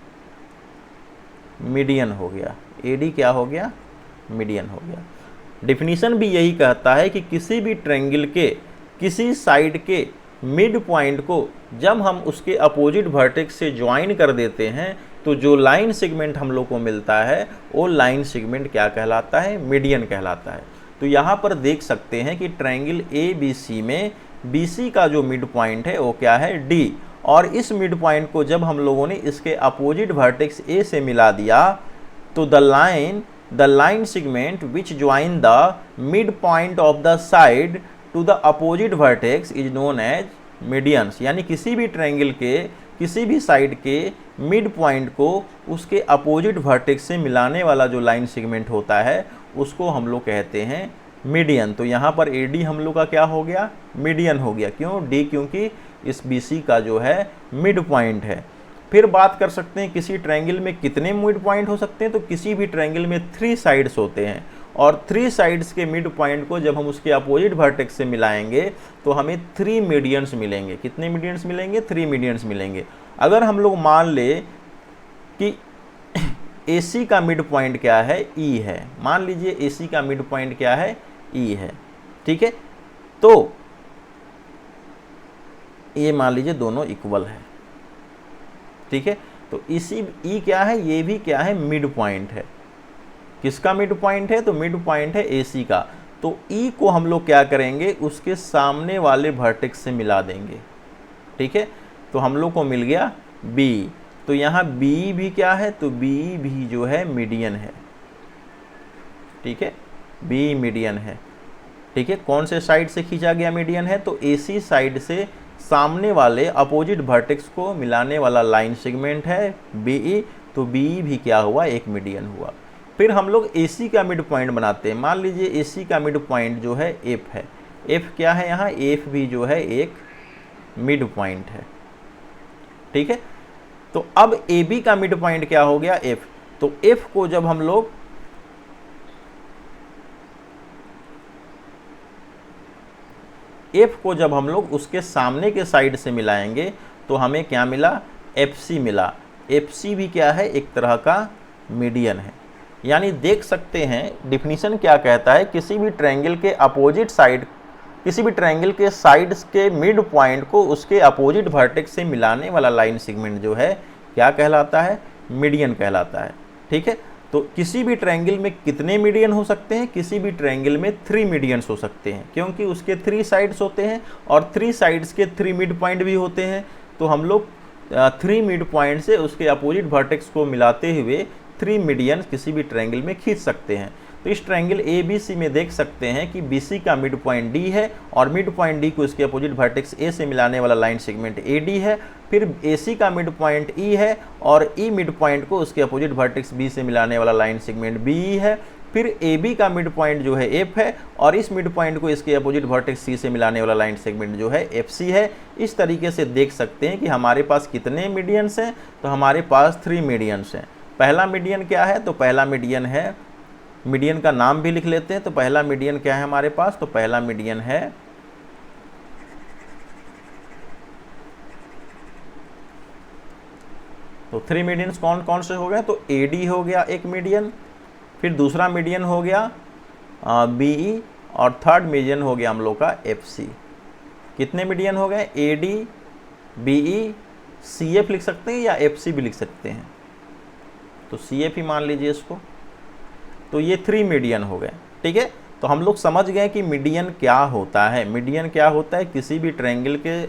मीडियन हो गया। AD क्या हो गया, मीडियन हो गया। डिफिनीशन भी यही कहता है कि किसी भी ट्रायंगल के किसी साइड के मिड पॉइंट को जब हम उसके अपोजिट वर्टेक्स से ज्वाइन कर देते हैं तो जो लाइन सेगमेंट हम लोग को मिलता है वो लाइन सेगमेंट क्या कहलाता है, मीडियन कहलाता है। तो यहाँ पर देख सकते हैं कि ट्रायंगल ABC में BC का जो मिड पॉइंट है वो क्या है, D। और इस मिड पॉइंट को जब हम लोगों ने इसके अपोजिट वर्टेक्स A से मिला दिया तो the line segment which join the mid point of the side to the opposite vertex is known as medians. यानी किसी भी ट्रायंगल के किसी भी साइड के मिड पॉइंट को उसके अपोजिट वर्टेक्स से मिलाने वाला जो लाइन सेगमेंट होता है उसको हम लोग कहते हैं मीडियन। तो यहाँ पर AD हम लोग का क्या हो गया, मीडियन हो गया। क्यों, D क्योंकि इस BC का जो है मिड पॉइंट है। फिर बात कर सकते हैं किसी ट्रायंगल में कितने मिड पॉइंट हो सकते हैं, तो किसी भी ट्रायंगल में 3 साइड्स होते हैं और 3 साइड्स के मिड पॉइंट को जब हम उसके अपोजिट वर्टेक्स से मिलाएंगे तो हमें 3 मीडियंस मिलेंगे। कितने मीडियंस मिलेंगे, 3 मीडियंस मिलेंगे। अगर हम लोग मान ले कि AC का मिड पॉइंट क्या है, E है। मान लीजिए AC का मिड पॉइंट क्या है, E है। ठीक है, तो ये मान लीजिए दोनों इक्वल है। ठीक है, तो इसी E क्या है, ये भी क्या है, मिड पॉइंट है। किसका मिड पॉइंट है, तो मिड पॉइंट है AC का। तो E को हम लोग क्या करेंगे, उसके सामने वाले वर्टेक्स से मिला देंगे। ठीक है, तो हम लोग को मिल गया B। तो यहाँ B भी क्या है, तो B भी जो है मीडियन है। ठीक है, B मीडियन है। ठीक है, कौन से साइड से खींचा गया मीडियन है, तो AC साइड से सामने वाले अपोजिट वर्टेक्स को मिलाने वाला लाइन सेगमेंट है BE। तो BE भी क्या हुआ, एक मीडियन हुआ। फिर हम लोग AC का मिड पॉइंट बनाते हैं। मान लीजिए AC का मिड पॉइंट जो है F है। F क्या है, यहाँ F भी जो है एक मिड पॉइंट है। ठीक है, तो अब AB का मिड पॉइंट क्या हो गया, F। तो F को जब हम लोग उसके सामने के साइड से मिलाएंगे तो हमें क्या मिला, FC मिला। FC भी क्या है, एक तरह का मीडियन है। यानी देख सकते हैं डिफिनीशन क्या कहता है, किसी भी ट्रायंगल के अपोजिट साइड, किसी भी ट्रायंगल के साइड्स के मिड पॉइंट को उसके अपोजिट वर्टेक्स से मिलाने वाला लाइन सेगमेंट जो है क्या कहलाता है, मीडियन कहलाता है। ठीक है, तो किसी भी ट्रायंगल में कितने मीडियन हो सकते हैं, किसी भी ट्रायंगल में 3 मीडियंस हो सकते हैं, क्योंकि उसके 3 साइड्स होते हैं और 3 साइड्स के 3 मिड पॉइंट भी होते हैं। तो हम लोग 3 मिड पॉइंट से उसके अपोजिट वर्टेक्स को मिलाते हुए 3 मीडियन किसी भी ट्रायंगल में खींच सकते हैं। तो इस ट्रायंगल ए बी सी में देख सकते हैं कि बी सी का मिड पॉइंट डी है और मिड पॉइंट डी को इसके अपोजिट वर्टेक्स ए से मिलाने वाला लाइन सेगमेंट ए डी है। फिर ए सी का मिड पॉइंट ई है और ई मिड पॉइंट को उसके अपोजिट वर्टेक्स बी से मिलाने वाला लाइन सेगमेंट बी ई है। फिर ए बी का मिड पॉइंट जो है एफ है और इस मिड पॉइंट को इसके अपोजिट वर्टेक्स सी से मिलाने वाला लाइन सेगमेंट जो है एफ सी है। इस तरीके से देख सकते हैं कि हमारे पास कितने मीडियंस हैं, तो हमारे पास 3 मीडियंस हैं। पहला मीडियन क्या है, तो पहला मीडियन है, मीडियन का नाम भी लिख लेते हैं। तो पहला मीडियन क्या है हमारे पास, तो पहला मीडियन है तो 3 मीडियंस कौन कौन से हो गए, तो ए डी हो गया एक मीडियन, फिर दूसरा मीडियन हो गया बी ई और थर्ड मीडियन हो गया हम लोग का एफ सी। कितने मीडियन हो गए, A D B E C F लिख सकते हैं या एफ सी भी लिख सकते हैं, तो सी एफ ही मान लीजिए इसको। तो ये 3 मीडियन हो गए, ठीक है। तो हम लोग समझ गए कि मीडियन क्या होता है। मीडियन क्या होता है, किसी भी ट्रायंगल के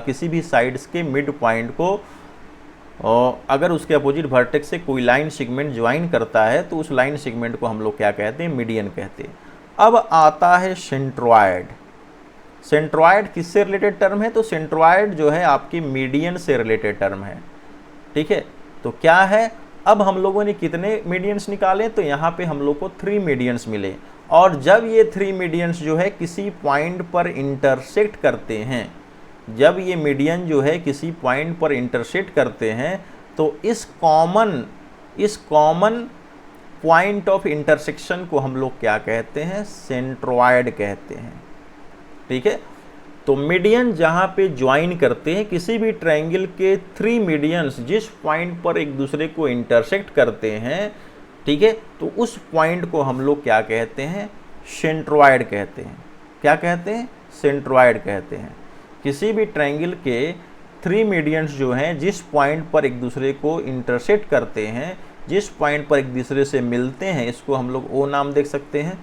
किसी भी साइड्स के मिड पॉइंट को अगर उसके अपोजिट वर्टेक्स से कोई लाइन सेगमेंट ज्वाइन करता है तो उस लाइन सेगमेंट को हम लोग क्या कहते हैं, मीडियन कहते हैं। अब आता है सेंट्रॉयड। सेंट्रॉयड किससे रिलेटेड टर्म है, तो सेंट्रॉयड जो है आपकी मीडियन से रिलेटेड टर्म है, ठीक है। तो क्या है, अब हम लोगों ने कितने मीडियंस निकाले, तो यहाँ पे हम लोग को 3 मीडियंस मिले। और जब ये 3 मीडियंस जो है किसी पॉइंट पर इंटरसेक्ट करते हैं, जब ये मीडियन जो है किसी पॉइंट पर इंटरसेक्ट करते हैं तो इस कॉमन पॉइंट ऑफ इंटरसेक्शन को हम लोग क्या कहते हैं, सेंट्रॉयड कहते हैं, ठीक है। तो मीडियन जहाँ पे ज्वाइन करते हैं, किसी भी ट्रायंगल के 3 मीडियंस जिस पॉइंट पर एक दूसरे को इंटरसेक्ट करते हैं, ठीक है, तो उस पॉइंट को हम लोग क्या कहते हैं, सेंट्रॉयड कहते हैं। क्या कहते हैं, सेंट्रॉयड कहते हैं। किसी भी ट्रायंगल के 3 मीडियंस जो हैं जिस पॉइंट पर एक दूसरे को इंटरसेक्ट करते हैं, जिस पॉइंट पर एक दूसरे से मिलते हैं, इसको हम लोग ओ नाम देख सकते हैं।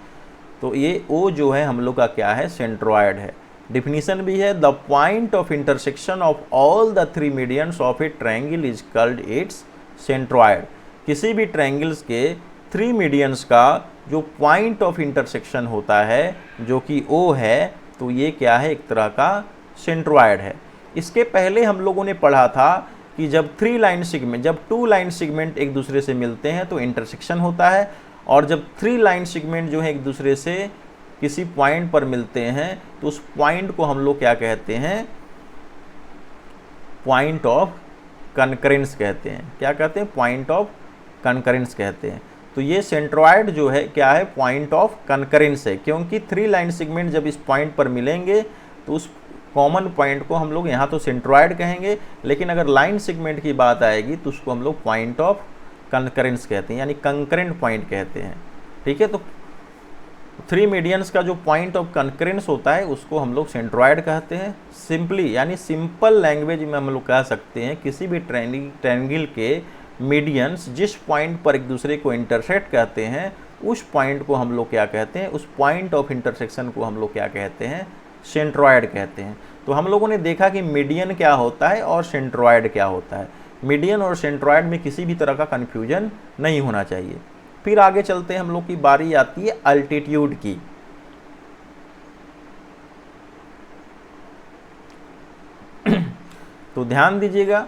तो ये ओ जो है हम लोग का क्या है, सेंट्रॉयड है। डिफिनीशन भी है, the point of intersection of all the 3 medians of a triangle is called it's centroid. किसी भी ट्रायंगल्स के 3 मीडियंस का जो पॉइंट ऑफ इंटरसेक्शन होता है जो कि ओ है, तो ये क्या है, एक तरह का सेंट्रॉयड है। इसके पहले हम लोगों ने पढ़ा था कि जब 2 लाइन सेगमेंट एक दूसरे से मिलते हैं तो इंटरसेक्शन होता है, और जब 3 लाइन सेगमेंट जो है एक दूसरे से किसी पॉइंट पर मिलते हैं तो उस पॉइंट को हम लोग क्या कहते हैं, पॉइंट ऑफ कनकरेंस कहते हैं। क्या कहते हैं, पॉइंट ऑफ कनकरेंस कहते हैं। तो ये सेंट्रॉयड जो है क्या है, पॉइंट ऑफ कनकरेंस है, क्योंकि 3 लाइन सेगमेंट जब इस पॉइंट पर मिलेंगे तो उस कॉमन पॉइंट को हम लोग यहाँ तो सेंट्रॉयड कहेंगे, लेकिन अगर लाइन सेगमेंट की बात आएगी तो उसको हम लोग पॉइंट ऑफ कनकरेंस कहते हैं, यानी कंकरेंट पॉइंट कहते हैं, ठीक है। तो 3 मीडियंस का जो पॉइंट ऑफ कनकरेंस होता है उसको हम लोग सेंट्रॉयड कहते हैं। सिंपली यानी सिंपल लैंग्वेज में हम लोग कह सकते हैं, किसी भी ट्रायंगल के मीडियंस जिस पॉइंट पर एक दूसरे को इंटरसेक्ट कहते हैं, उस पॉइंट को हम लोग क्या कहते हैं, उस पॉइंट ऑफ इंटरसेक्शन को हम लोग क्या कहते हैं, सेंट्रॉयड कहते हैं। तो हम लोगों ने देखा कि मीडियन क्या होता है और सेंट्रॉयड क्या होता है। मीडियन और सेंट्रॉयड में किसी भी तरह का कन्फ्यूजन नहीं होना चाहिए। फिर आगे चलते हैं, हम लोग की बारी आती है अल्टीट्यूड की। तो ध्यान दीजिएगा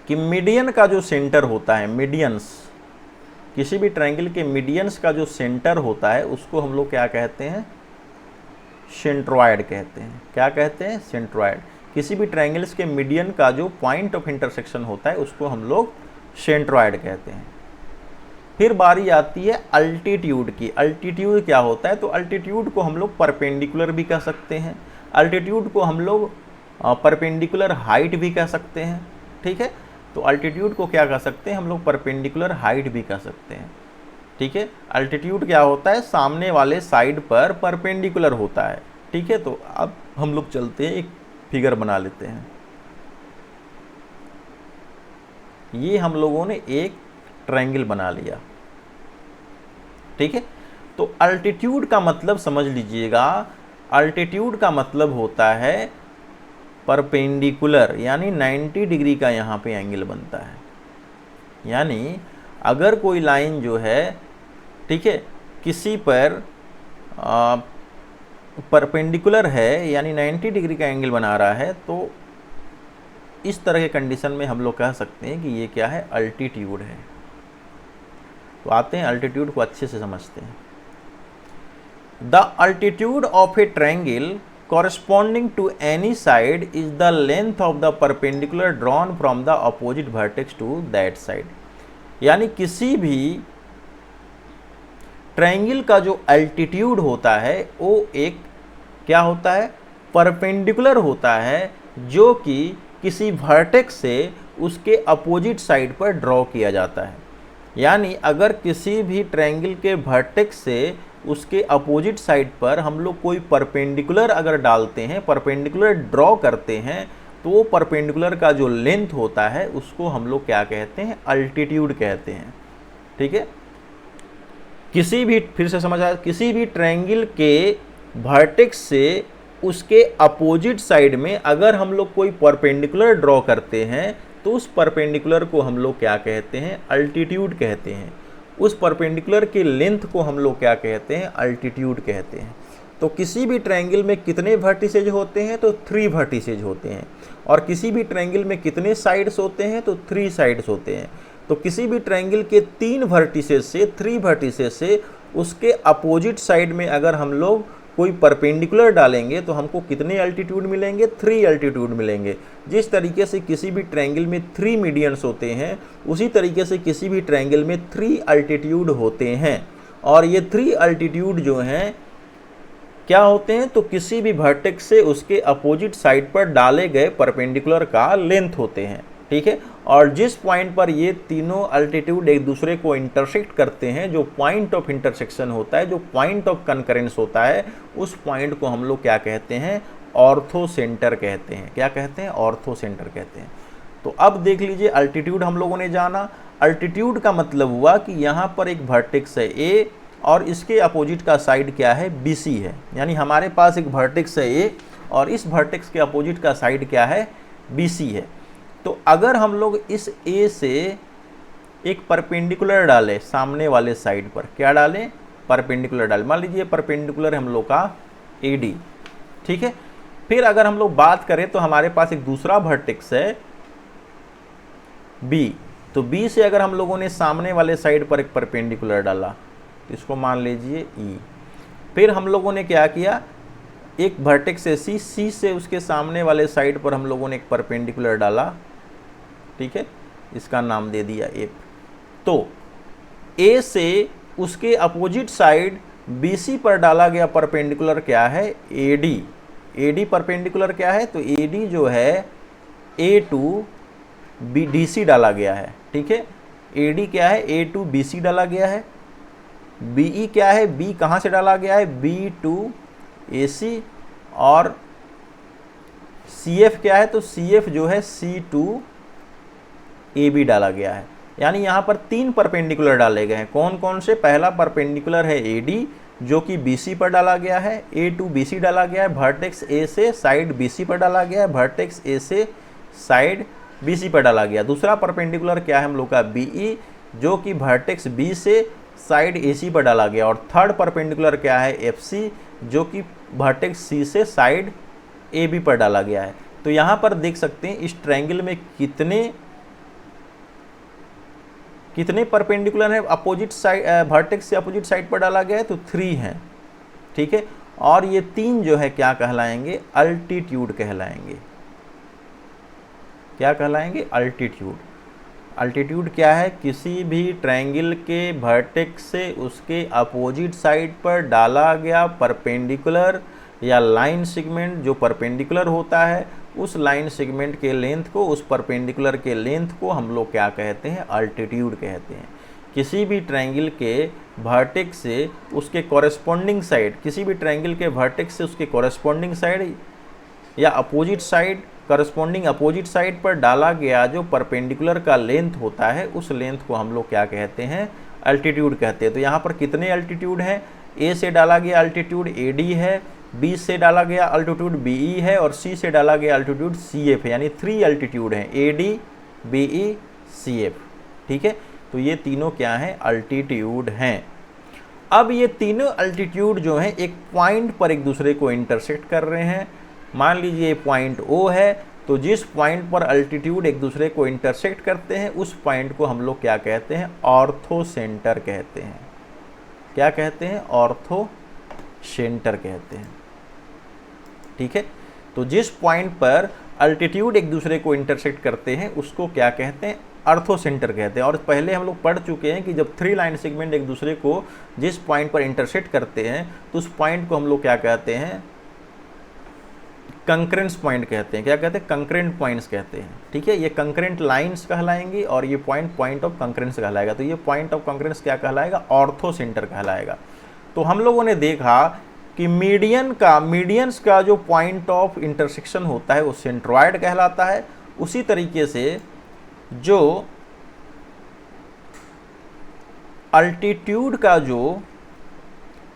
कि मीडियन का जो सेंटर होता है, मीडियंस, किसी भी ट्रायंगल के मीडियंस का जो सेंटर होता है उसको हम लोग क्या कहते हैं, सेंट्रॉयड कहते हैं। क्या कहते हैं, सेंट्रॉयड। किसी भी ट्रायंगल्स के मीडियन का जो पॉइंट ऑफ इंटरसेक्शन होता है उसको हम लोग सेंट्रॉयड कहते हैं। फिर बारी आती है अल्टीट्यूड की। अल्टीट्यूड क्या होता है, तो अल्टीट्यूड को हम लोग परपेंडिकुलर भी कह सकते हैं, अल्टीट्यूड को हम लोग परपेंडिकुलर हाइट भी कह सकते हैं, ठीक है। तो अल्टीट्यूड को क्या कह सकते हैं हम लोग, परपेंडिकुलर हाइट भी कह सकते हैं, ठीक है। अल्टीट्यूड क्या होता है, सामने वाले साइड पर परपेंडिकुलर होता है, ठीक है। तो अब हम लोग चलते हैं, एक फिगर बना लेते हैं। ये हम लोगों ने एक ट्रायंगल बना लिया, ठीक है। तो अल्टीट्यूड का मतलब समझ लीजिएगा, अल्टीट्यूड का मतलब होता है परपेंडिकुलर यानी 90 डिग्री का यहाँ पे एंगल बनता है। यानी अगर कोई लाइन जो है, ठीक है, किसी पर परपेंडिकुलर है यानी 90 डिग्री का एंगल बना रहा है, तो इस तरह के कंडीशन में हम लोग कह सकते हैं कि ये क्या है, अल्टीट्यूड है। तो आते हैं अल्टीट्यूड को अच्छे से समझते हैं। The altitude of a triangle corresponding to any side is the length of the perpendicular drawn from the opposite vertex to that side। यानी किसी भी ट्रायंगल का जो अल्टीट्यूड होता है वो एक क्या होता है, परपेंडिकुलर होता है, जो कि किसी वर्टेक्स से उसके अपोजिट साइड पर ड्रॉ किया जाता है। यानी अगर किसी भी ट्रायंगल के वर्टेक्स से उसके अपोजिट साइड पर हम लोग कोई परपेंडिकुलर अगर डालते हैं, परपेंडिकुलर ड्रॉ करते हैं, तो वो परपेंडिकुलर का जो लेंथ होता है उसको हम लोग क्या कहते हैं, अल्टीट्यूड कहते हैं। ठीक है, किसी भी, फिर से समझ आया, किसी भी ट्रायंगल के वर्टेक्स से उसके अपोजिट साइड में अगर हम लोग कोई परपेंडिकुलर ड्रॉ करते हैं तो उस परपेंडिकुलर को हम लोग क्या कहते हैं, अल्टीट्यूड कहते हैं। उस परपेंडिकुलर के लेंथ को हम लोग क्या कहते हैं, अल्टीट्यूड कहते हैं। तो किसी भी ट्रायंगल में कितने वर्टिसेज होते हैं, तो 3 वर्टिसेज होते हैं। और किसी भी ट्रायंगल में कितने साइड्स होते हैं, तो 3 साइड्स होते हैं। तो किसी भी ट्रायंगल के 3 वर्टिसेज से, 3 वर्टिसेज से उसके अपोजिट साइड में अगर हम लोग कोई परपेंडिकुलर डालेंगे तो हमको कितने अल्टीट्यूड मिलेंगे, 3 अल्टीट्यूड मिलेंगे। जिस तरीके से किसी भी ट्रायंगल में 3 मीडियंस होते हैं, उसी तरीके से किसी भी ट्रायंगल में 3 अल्टीट्यूड होते हैं। और ये 3 अल्टीट्यूड जो हैं क्या होते हैं, तो किसी भी वर्टेक्स से उसके अपोजिट साइड पर डाले गए परपेंडिकुलर का लेंथ होते हैं। ठीक है, और जिस पॉइंट पर ये तीनों अल्टीट्यूड एक दूसरे को इंटरसेक्ट करते हैं, जो पॉइंट ऑफ इंटरसेक्शन होता है, जो पॉइंट ऑफ कंकरेंस होता है, उस पॉइंट को हम लोग क्या कहते हैं, ऑर्थो सेंटर कहते हैं। क्या कहते हैं, ऑर्थो सेंटर कहते हैं। तो अब देख लीजिए, अल्टीट्यूड हम लोगों ने जाना। अल्टीट्यूड का मतलब हुआ कि यहाँ पर एक वर्टेक्स है ए और इसके अपोजिट का साइड क्या है, BC है। यानी हमारे पास एक वर्टेक्स है ए और इस वर्टेक्स के अपोजिट का साइड क्या है, BC है। तो अगर हम लोग इस ए से एक परपेंडिकुलर डालें सामने वाले साइड पर, क्या डालें, परपेंडिकुलर डालें, मान लीजिए परपेंडिकुलर हम लोग का AD। ठीक है, फिर अगर हम लोग बात करें तो हमारे पास एक दूसरा वर्टेक्स है B। तो B से अगर हम लोगों ने सामने वाले साइड पर एक परपेंडिकुलर डाला तो इसको मान लीजिए E। फिर हम लोगों ने क्या किया, एक वर्टेक्स है C से उसके सामने वाले साइड पर हम लोगों ने एक परपेंडिकुलर डाला। ठीक है, इसका नाम दे दिया A। तो A से उसके अपोजिट साइड BC पर डाला गया परपेंडिकुलर क्या है, AD परपेंडिकुलर क्या है, तो AD जो है A to DC डाला गया है। ठीक है, AD क्या है, A to BC डाला गया है। BE क्या है, B कहाँ से डाला गया है, B to AC। और CF क्या है, तो CF जो है C to AB डाला गया है। यानी यहाँ पर 3 परपेंडिकुलर डाले गए हैं। कौन कौन से, पहला परपेंडिकुलर है AD जो कि BC पर डाला गया है, A to BC डाला गया है, वर्टेक्स A से साइड BC पर डाला गया है, वर्टेक्स A से साइड BC पर डाला गया। दूसरा परपेंडिकुलर क्या है हम लोग का, BE जो कि वर्टेक्स B से साइड AC पर डाला गया। और थर्ड परपेंडिकुलर क्या है, FC जो कि वर्टेक्स C से साइड AB पर डाला गया है। तो यहाँ पर देख सकते हैं इस ट्रायंगल में कितने परपेंडिकुलर है, अपोजिट साइड, वर्टेक्स से अपोजिट साइड पर डाला गया है, तो 3 हैं। ठीक है, और ये 3 जो है क्या कहलाएंगे, अल्टीट्यूड कहलाएंगे। क्या कहलाएंगे, अल्टीट्यूड। अल्टीट्यूड क्या है, किसी भी ट्रायंगल के वर्टेक्स से उसके अपोजिट साइड पर डाला गया परपेंडिकुलर या लाइन सेगमेंट जो परपेंडिकुलर होता है, उस लाइन सेगमेंट के लेंथ को, उस परपेंडिकुलर के लेंथ को हम लोग क्या कहते हैं, अल्टीट्यूड कहते हैं। किसी भी ट्रायंगल के वर्टेक्स से उसके कॉरेस्पॉन्डिंग साइड, किसी भी ट्रायंगल के वर्टेक्स से उसके कॉरेस्पॉन्डिंग साइड या opposite side, corresponding opposite side पर डाला गया जो परपेंडिकुलर का लेंथ होता है, उस लेंथ को हम लोग क्या कहते हैं, अल्टीट्यूड कहते हैं। तो यहाँ पर कितने अल्टीट्यूड हैं, ए से डाला गया अल्टीट्यूड AD है, बी से डाला गया अल्टीट्यूड बीई है और सी से डाला गया अल्टीट्यूड सीएफ है, यानी 3 अल्टीट्यूड हैं, एडी बीई सीएफ। ठीक है, तो ये तीनों क्या हैं, अल्टीट्यूड हैं। अब ये तीनों अल्टीट्यूड जो हैं एक पॉइंट पर एक दूसरे को इंटरसेक्ट कर रहे हैं। मान लीजिए ये पॉइंट ओ है, तो जिस पॉइंट पर अल्टीट्यूड एक दूसरे को इंटरसेक्ट करते हैं उस पॉइंट को हम लोग क्या कहते हैं, ऑर्थो सेंटर कहते हैं। क्या कहते हैं, ऑर्थो सेंटर कहते हैं। ठीक है, तो जिस पॉइंट पर अल्टीट्यूड एक दूसरे को इंटरसेक्ट करते हैं उसको क्या कहते हैं, ऑर्थो सेंटर कहते हैं। और पहले हम लोग पढ़ चुके हैं कि जब 3 लाइन सेगमेंट एक दूसरे को जिस पॉइंट पर इंटरसेक्ट करते हैं तो उस पॉइंट को हम लोग क्या कहते हैं, कंकरेंस पॉइंट कहते हैं। क्या कहते हैं, कंकरेंट पॉइंट्स कहते हैं। ठीक है, ये कंकरेंट लाइंस कहलाएंगी और ये पॉइंट ऑफ कंकरेंस कहलाएगा। तो ये पॉइंट ऑफ कंकरेंस क्या कहलाएगा, ऑर्थो सेंटर कहलाएगा। तो हम लोगों ने देखा कि मीडियंस का जो पॉइंट ऑफ इंटरसेक्शन होता है वो सेंट्रॉयड कहलाता है। उसी तरीके से जो अल्टीट्यूड का जो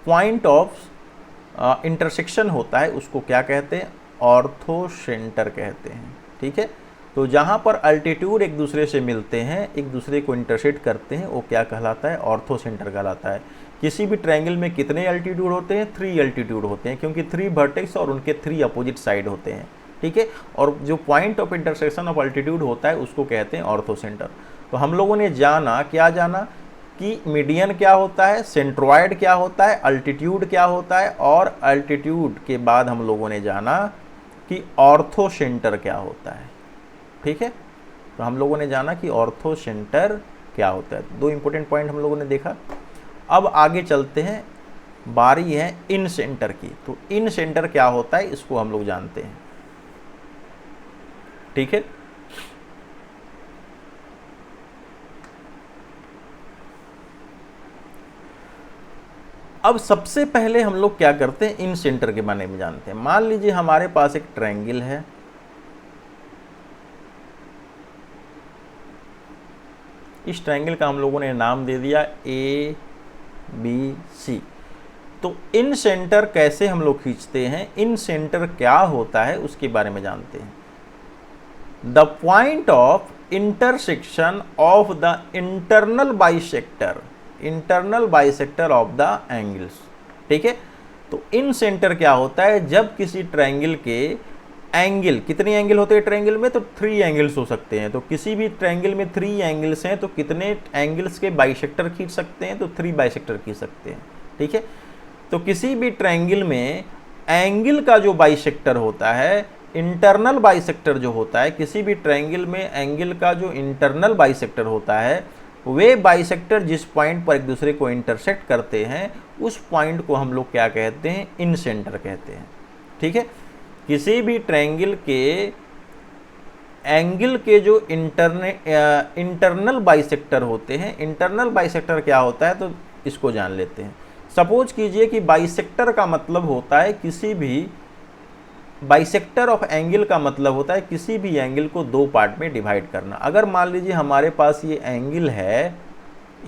पॉइंट ऑफ इंटरसेक्शन होता है उसको क्या कहते हैं, ऑर्थो सेंटर कहते हैं। ठीक है, तो जहाँ पर अल्टीट्यूड एक दूसरे से मिलते हैं, एक दूसरे को इंटरसेक्ट करते हैं, वो क्या कहलाता है, ऑर्थो सेंटर कहलाता है। किसी भी ट्रायंगल में कितने अल्टीट्यूड होते हैं, 3 अल्टीट्यूड होते हैं, क्योंकि 3 वर्टेक्स और उनके 3 अपोजिट साइड होते हैं। ठीक है, और जो point of intersection of altitude होता है उसको कहते हैं ऑर्थो सेंटर। तो हम लोगों ने जाना, क्या जाना कि मीडियन क्या होता है, सेंट्रॉयड क्या होता है, अल्टीट्यूड क्या होता है, और अल्टीट्यूड के बाद हम लोगों ने जाना कि ऑर्थो सेंटर क्या होता है। ठीक है, तो हम लोगों ने जाना कि ऑर्थो सेंटर क्या होता है। 2 इंपॉर्टेंट पॉइंट हम लोगों ने देखा। अब आगे चलते हैं, बारी है इन सेंटर की। तो इन सेंटर क्या होता है इसको हम लोग जानते हैं। ठीक है, अब सबसे पहले हम लोग क्या करते हैं, इन सेंटर के बारे में जानते हैं। मान लीजिए हमारे पास एक ट्रायंगल है, इस ट्रायंगल का हम लोगों ने नाम दे दिया ए बी सी। तो इन सेंटर कैसे हम लोग खींचते हैं, इन सेंटर क्या होता है उसके बारे में जानते हैं। The point of intersection of the internal bisector of the angles. ठीक है, तो इन सेंटर क्या होता है, जब किसी ट्रायंगल के एंगल, कितने एंगल होते हैं ट्रायंगल में, तो 3 एंगल्स हो सकते हैं। तो किसी भी ट्रायंगल में 3 एंगल्स हैं, तो कितने एंगल्स के बाइसेक्टर खींच सकते हैं, तो 3 बाइसेक्टर खींच सकते हैं। ठीक है, तो किसी भी ट्रायंगल में एंगल का जो बाइसेक्टर होता है, इंटरनल बाइसेक्टर जो होता है, किसी भी ट्रायंगल में एंगल का जो इंटरनल बाइसेक्टर होता है, वे बाइसेक्टर जिस पॉइंट पर एक दूसरे को इंटरसेक्ट करते हैं उस पॉइंट को हम लोग क्या कहते हैं, इन सेंटर कहते हैं। ठीक है, किसी भी ट्रायंगल के एंगल के जो इंटरनल बाइसेक्टर होते हैं, इंटरनल बाइसेक्टर क्या होता है तो इसको जान लेते हैं। सपोज कीजिए कि बाइसेक्टर का मतलब होता है किसी भी, बाइसेक्टर ऑफ एंगल का मतलब होता है किसी भी एंगल को 2 पार्ट में डिवाइड करना। अगर मान लीजिए हमारे पास ये एंगल है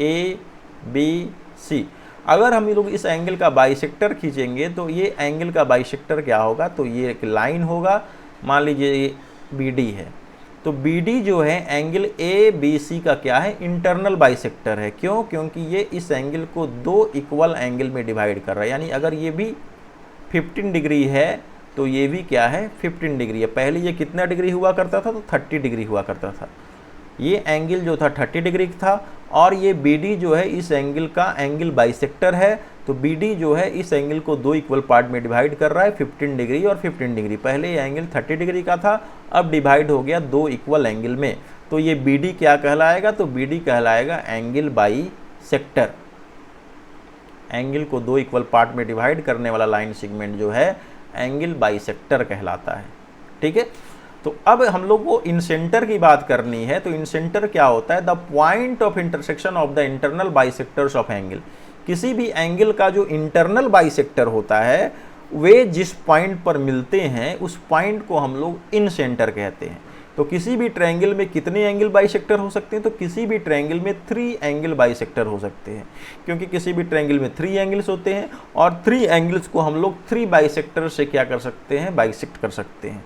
ए बी सी, अगर हम लोग इस एंगल का बाइसेक्टर खींचेंगे तो ये एंगल का बाइसेक्टर क्या होगा, तो ये एक लाइन होगा। मान लीजिए ये बी डी है, तो बी डी जो है एंगल ए बी सी का क्या है, इंटरनल बाइसेक्टर है। क्यों, क्योंकि ये इस एंगल को 2 इक्वल एंगल में डिवाइड कर रहा है। यानी अगर ये भी 15 डिग्री है तो ये भी क्या है, 15 डिग्री है। पहले ये कितना डिग्री हुआ करता था, तो 30 डिग्री हुआ करता था। ये एंगल जो था 30 डिग्री था, और ये बी डी जो है इस एंगल का एंगल बाइसेक्टर है। तो बी डी जो है इस एंगल को 2 इक्वल पार्ट में डिवाइड कर रहा है, 15 डिग्री और 15 डिग्री। पहले ये एंगल 30 डिग्री का था, अब डिवाइड हो गया 2 इक्वल एंगल में। तो ये बी डी क्या कहलाएगा, तो बी डी कहलाएगा एंगल बाइसेक्टर। एंगल को 2 इक्वल पार्ट में डिवाइड करने वाला लाइन सेगमेंट जो है एंगल बाइसेक्टर कहलाता है। ठीक है, तो अब हम लोग को इन सेंटर की बात करनी है। तो इन सेंटर क्या होता है, the point of intersection of the internal bisectors of angle. किसी भी एंगल का जो इंटरनल बाइसेक्टर होता है, वे जिस पॉइंट पर मिलते हैं उस पॉइंट को हम लोग इन सेंटर कहते हैं। तो तो किसी भी ट्रायंगल में कितने एंगल बाइसेक्टर हो सकते हैं? तो किसी भी ट्रायंगल में 3 एंगल बाइसेक्टर हो सकते हैं, क्योंकि किसी भी ट्रायंगल में 3 एंगल्स होते हैं और 3 एंगल्स को हम लोग 3 बाइसेक्टर से क्या कर सकते हैं? बाइसेक्ट कर सकते हैं।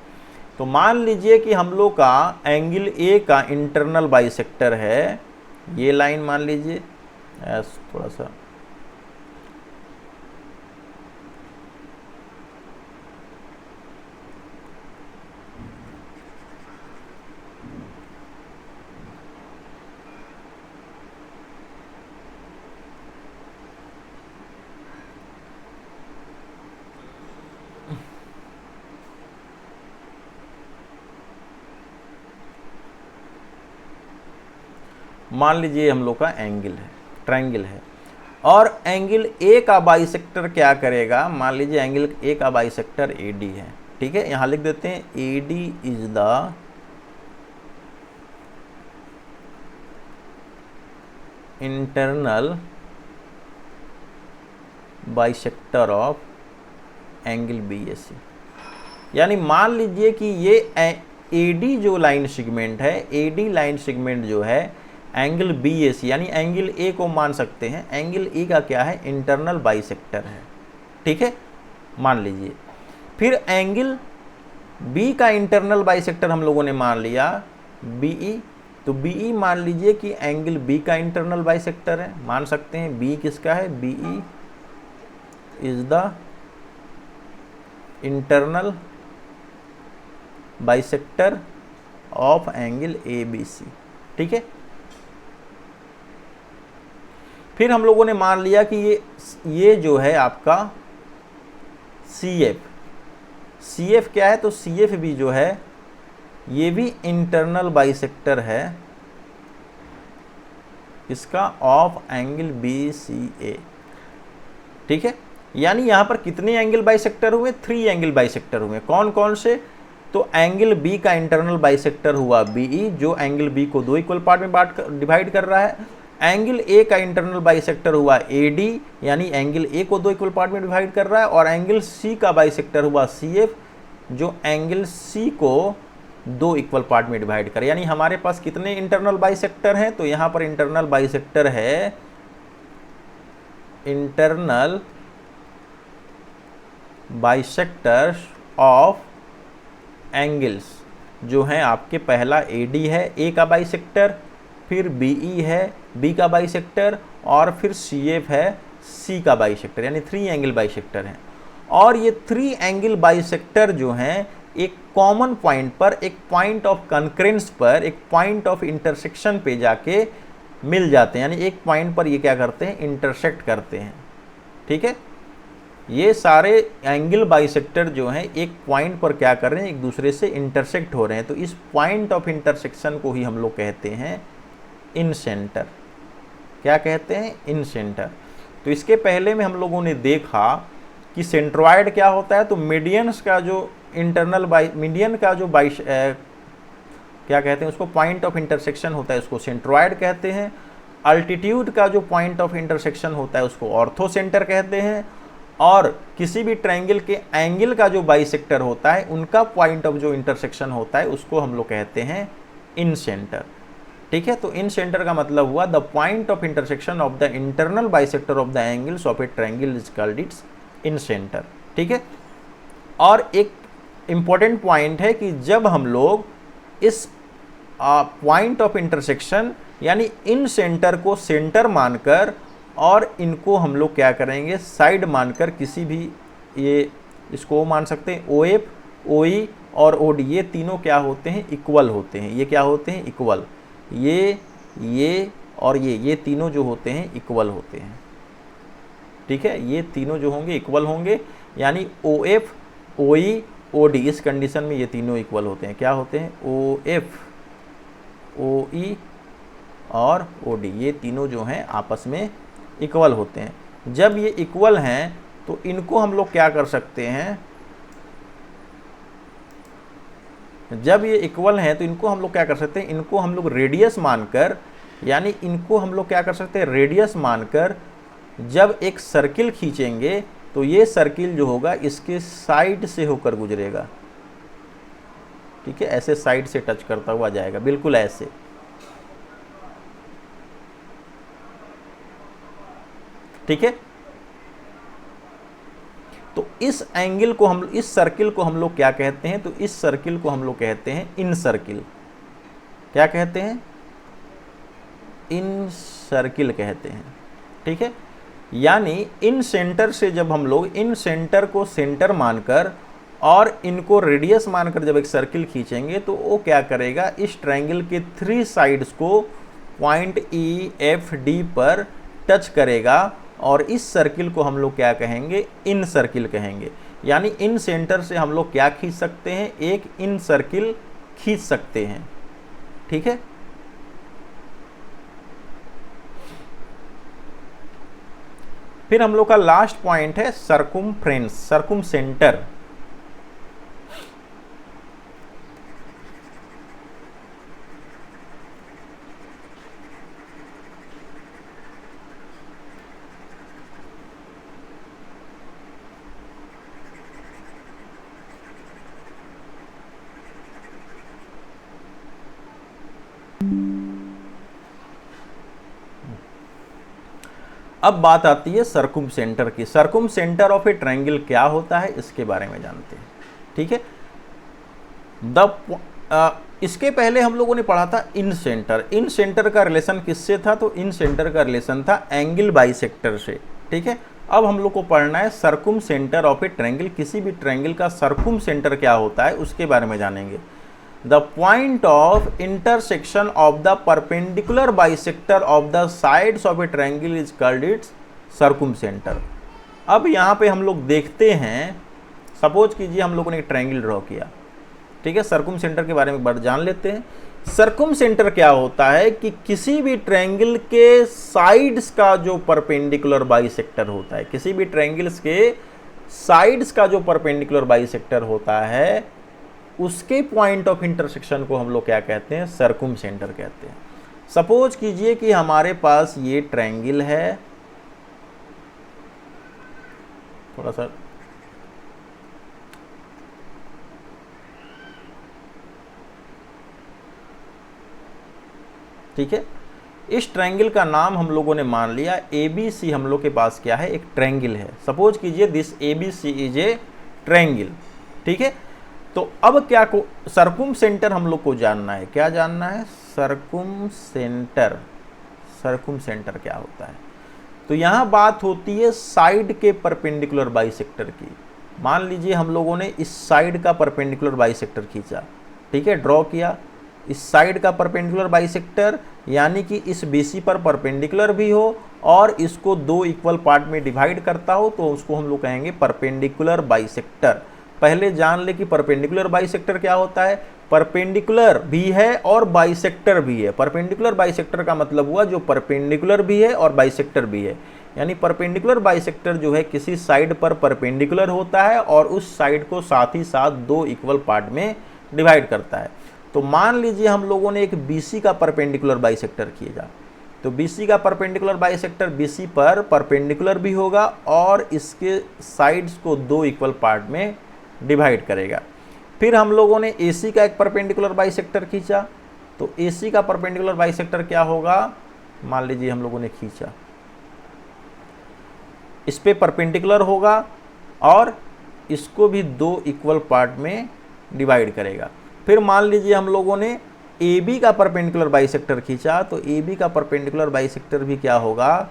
तो मान लीजिए कि हम लोग का एंगल ए का इंटरनल बाइसेक्टर है, ये लाइन मान लीजिए, थोड़ा सा मान लीजिए हम लोग का एंगल है, ट्रायंगल है, और एंगल ए का बाइसेक्टर क्या करेगा? मान लीजिए एंगल ए का बाइसेक्टर एडी है, ठीक है, यहां लिख देते हैं AD is the internal bisector of angle BAC. यानी मान लीजिए कि ये एडी जो लाइन सेगमेंट है, एडी लाइन सेगमेंट जो है एंगल बीएसी यानी एंगल ए को मान सकते हैं, एंगल ए का क्या है? इंटरनल बाइसेक्टर है, ठीक है, मान लीजिए। फिर एंगल बी का इंटरनल बाइसेक्टर हम लोगों ने मान लिया बीई, तो बीई मान लीजिए कि एंगल बी का इंटरनल बाइसेक्टर है, मान सकते हैं बी किसका है? BE is the internal bisector of angle A B C, ठीक है। फिर हम लोगों ने मान लिया कि ये जो है आपका सी एफ क्या है? तो सी एफ भी जो है ये भी इंटरनल बाइसेक्टर है इसका ऑफ एंगल बी सी ए, ठीक है। यानी यहां पर कितने एंगल बाइसेक्टर हुए? 3 एंगल बाइसेक्टर हुए। कौन कौन से? तो एंगल बी का इंटरनल बाइसेक्टर हुआ बीई, जो एंगल बी को 2 इक्वल पार्ट में डिवाइड कर रहा है। एंगल ए का इंटरनल बाइसेक्टर हुआ एडी, यानी एंगल ए को 2 इक्वल पार्ट में डिवाइड कर रहा है। और एंगल सी का बाइसेक्टर हुआ सी एफ, जो एंगल सी को 2 इक्वल पार्ट में डिवाइड करे। यानी हमारे पास कितने इंटरनल बाइसेक्टर हैं? तो यहां पर इंटरनल बाइसेक्टर है इंटरनल बाइसेक्टर्स ऑफ एंगल्स, जो हैं आपके पहला एडी है ए का बाइसेक्टर, फिर बीई है बी का बाइसेक्टर, और फिर सी एफ है सी का बाइसेक्टर, यानी 3 एंगल बाइसेक्टर हैं। और ये 3 एंगल बाइसेक्टर जो हैं एक कॉमन पॉइंट पर, एक पॉइंट ऑफ कॉन्करेंस पर, एक पॉइंट ऑफ इंटरसेक्शन पे जाके मिल जाते हैं, यानी एक पॉइंट पर ये क्या करते हैं? इंटरसेक्ट करते हैं, ठीक है। ये सारे एंगल बाइसेक्टर जो हैं एक पॉइंट पर क्या कर रहे हैं? एक दूसरे से इंटरसेक्ट हो रहे हैं। तो इस पॉइंट ऑफ इंटरसेक्शन को ही हम लोग कहते हैं इन सेंटर। क्या कहते हैं? इन सेंटर। तो इसके पहले में हम लोगों ने देखा कि सेंट्रॉइड क्या होता है। तो मीडियंस का जो इंटरनल मीडियन का जो क्या कहते हैं उसको? पॉइंट ऑफ इंटरसेक्शन होता है, उसको सेंट्रॉइड कहते हैं। अल्टीट्यूड का जो पॉइंट ऑफ इंटरसेक्शन होता है उसको ऑर्थो सेंटर कहते हैं। और किसी भी ट्रायंगल के एंगल का जो बाइसेक्टर होता है उनका पॉइंट ऑफ जो इंटरसेक्शन होता है उसको हम लोग कहते हैं इन सेंटर, ठीक है। तो इन सेंटर का मतलब हुआ the point of intersection of the internal bisector of the angles of a triangle is called its in centre, ठीक है। और एक इंपॉर्टेंट पॉइंट है कि जब हम लोग इस पॉइंट ऑफ इंटरसेक्शन यानी इन सेंटर को सेंटर मानकर और इनको हम लोग क्या करेंगे? साइड मानकर किसी भी, ये इसको मान सकते हैं ओ एफ, ओ ई और ओ डी, ये तीनों क्या होते हैं? इक्वल होते हैं। ये क्या होते हैं? इक्वल। ये और ये तीनों जो होते हैं इक्वल होते हैं, ठीक है। ये तीनों जो होंगे इक्वल होंगे, यानी ओ एफ, ओ ई, ओ डी, इस कंडीशन में ये तीनों इक्वल होते हैं। क्या होते हैं? ओ एफ, ओ ई और ओ डी, ये तीनों जो हैं आपस में इक्वल होते हैं। जब ये इक्वल हैं तो इनको हम लोग क्या कर सकते हैं? जब ये इक्वल हैं तो इनको हम लोग क्या कर सकते हैं? इनको हम लोग रेडियस मानकर, यानी इनको हम लोग क्या कर सकते हैं? रेडियस मानकर जब एक सर्किल खींचेंगे तो ये सर्किल जो होगा इसके साइड से होकर गुजरेगा, ठीक है, ऐसे साइड से टच करता हुआ जाएगा, बिल्कुल ऐसे। ठीक है, तो इस एंगल को हम, इस सर्किल को हम लोग क्या कहते हैं, तो इस सर्किल को हम लोग कहते हैं इन सर्किल। क्या कहते हैं? इन सर्किल कहते हैं। ठीक है, यानी इन सेंटर से जब हम लोग इन सेंटर को सेंटर मानकर और इनको रेडियस मानकर जब एक सर्किल खींचेंगे तो वो क्या करेगा, इस ट्रायंगल के 3 साइड्स को पॉइंट ई एफ डी पर टच करेगा और इस सर्किल को हम लोग क्या कहेंगे, इन सर्किल कहेंगे। यानी इन सेंटर से हम लोग क्या खींच सकते हैं, एक इन सर्किल खींच सकते हैं। ठीक है, फिर हम लोग का लास्ट पॉइंट है सर्कुम्फ्रेंस, सर्कुम सेंटर। अब बात आती है सर्कुम सेंटर की। सर्कुम सेंटर ऑफ ए ट्रायंगल क्या होता है, इसके बारे में जानते हैं। ठीक है, इसके पहले हम लोगों ने पढ़ा था इन सेंटर। इन सेंटर का रिलेशन किससे था, तो इन सेंटर का रिलेशन था एंगल बाइसेक्टर से। ठीक है, अब हम लोग को पढ़ना है सर्कुम सेंटर ऑफ ए ट्रायंगल। किसी भी ट्रायंगल का सर्कुम सेंटर क्या होता है उसके बारे में जानेंगे। The point of intersection of the perpendicular bisector of the sides of a triangle is called its circumcenter। अब यहाँ पे हम लोग देखते हैं, सपोज कीजिए हम लोगों ने एक ट्रायंगल ड्रॉ किया। ठीक है, सर्कुम सेंटर के बारे में एक बार जान लेते हैं। सर्कुम सेंटर क्या होता है कि किसी भी ट्रायंगल के साइड्स का जो परपेंडिकुलर बाइसेक्टर होता है, किसी भी ट्रायंगल्स के साइड्स का जो परपेंडिकुलर बाइसेक्टर होता है उसके पॉइंट ऑफ इंटरसेक्शन को हम लोग क्या कहते हैं, सर्कुम सेंटर कहते हैं। सपोज कीजिए कि हमारे पास ये ट्रायंगल है, थोड़ा सा ठीक है, इस ट्रायंगल का नाम हम लोगों ने मान लिया ABC। हम लोग के पास क्या है, एक ट्रायंगल है। सपोज कीजिए this ABC is a triangle. ठीक है, तो अब क्या को सर्कुम सेंटर हम लोग को जानना है। क्या जानना है, सर्कुम सेंटर। सर्कुम सेंटर क्या होता है, तो यहाँ बात होती है साइड के परपेंडिकुलर बाइसेक्टर की। मान लीजिए हम लोगों ने इस साइड का परपेंडिकुलर बाइसेक्टर खींचा। ठीक है, ड्रॉ किया इस साइड का परपेंडिकुलर बाइसेक्टर, यानी कि इस BC पर परपेंडिकुलर भी हो और इसको 2 इक्वल पार्ट में डिवाइड करता हो, तो उसको हम लोग कहेंगे परपेंडिकुलर बाइसेक्टर। पहले जान ले कि परपेंडिकुलर बाइसेक्टर क्या होता है। परपेंडिकुलर भी है और बाइसेक्टर भी है। परपेंडिकुलर बाइसेक्टर का मतलब हुआ जो परपेंडिकुलर भी है और बाइसेक्टर भी है। यानी परपेंडिकुलर बाइसेक्टर जो है किसी साइड पर परपेंडिकुलर होता है और उस साइड को साथ ही साथ 2 इक्वल पार्ट में डिवाइड करता है। तो मान लीजिए हम लोगों ने एक BC का परपेंडिकुलर बाइसेक्टर खींचा, तो BC का परपेंडिकुलर बाइसेक्टर BC पर परपेंडिकुलर भी होगा और इसके साइड्स को 2 इक्वल पार्ट में डिवाइड करेगा। फिर हम लोगों ने AC का एक परपेंडिकुलर बाइसेक्टर खींचा, तो AC का परपेंडिकुलर बाइसेक्टर क्या होगा, मान लीजिए हम लोगों ने खींचा, इस पे परपेंडिकुलर होगा और इसको भी 2 इक्वल पार्ट में डिवाइड करेगा। फिर मान लीजिए हम लोगों ने AB का परपेंडिकुलर बाइसेक्टर खींचा, तो AB का परपेंडिकुलर बाइसेक्टर भी क्या होगा,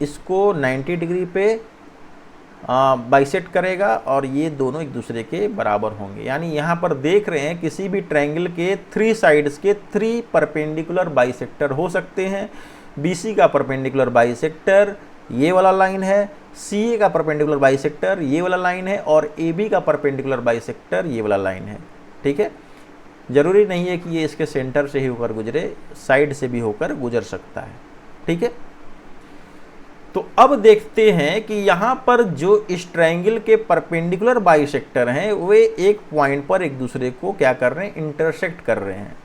इसको 90 डिग्री पे बाइसेक्ट करेगा और ये दोनों एक दूसरे के बराबर होंगे। यानी यहाँ पर देख रहे हैं किसी भी ट्रायंगल के 3 साइड्स के 3 परपेंडिकुलर बाइसेक्टर हो सकते हैं। BC का परपेंडिकुलर बाइसेक्टर ये वाला लाइन है, CA का परपेंडिकुलर बाइसेक्टर ये वाला लाइन है और AB का परपेंडिकुलर बाइसेक्टर ये वाला लाइन है। ठीक है, जरूरी नहीं है कि ये इसके सेंटर से ही होकर गुजरे, साइड से भी होकर गुजर सकता है। ठीक है, तो अब देखते हैं कि यहाँ पर जो इस ट्रायंगल के परपेंडिकुलर बाइसेक्टर हैं वे एक पॉइंट पर एक दूसरे को क्या कर रहे हैं, इंटरसेक्ट कर रहे हैं।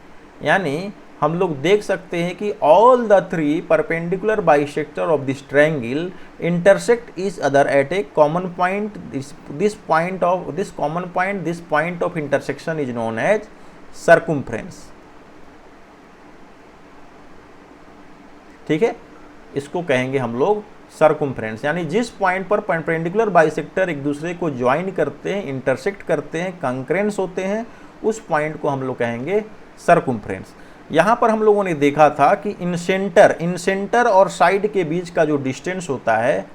यानी हम लोग देख सकते हैं कि all the three perpendicular bisector of this triangle intersect each other at a common point. This point of intersection is known as circumference. ठीक है, इसको कहेंगे हम लोग सर्कुम्फ्रेंस, यानी जिस पॉइंट पर परपेंडिकुलर बाइसेक्टर एक दूसरे को ज्वाइन करते हैं, इंटरसेक्ट करते हैं, कंकरेंस होते हैं, उस पॉइंट को हम लोग कहेंगे सर्कुम्फ्रेंस। यहाँ पर हम लोगों ने देखा था कि इन सेंटर और साइड के बीच का जो डिस्टेंस होता है,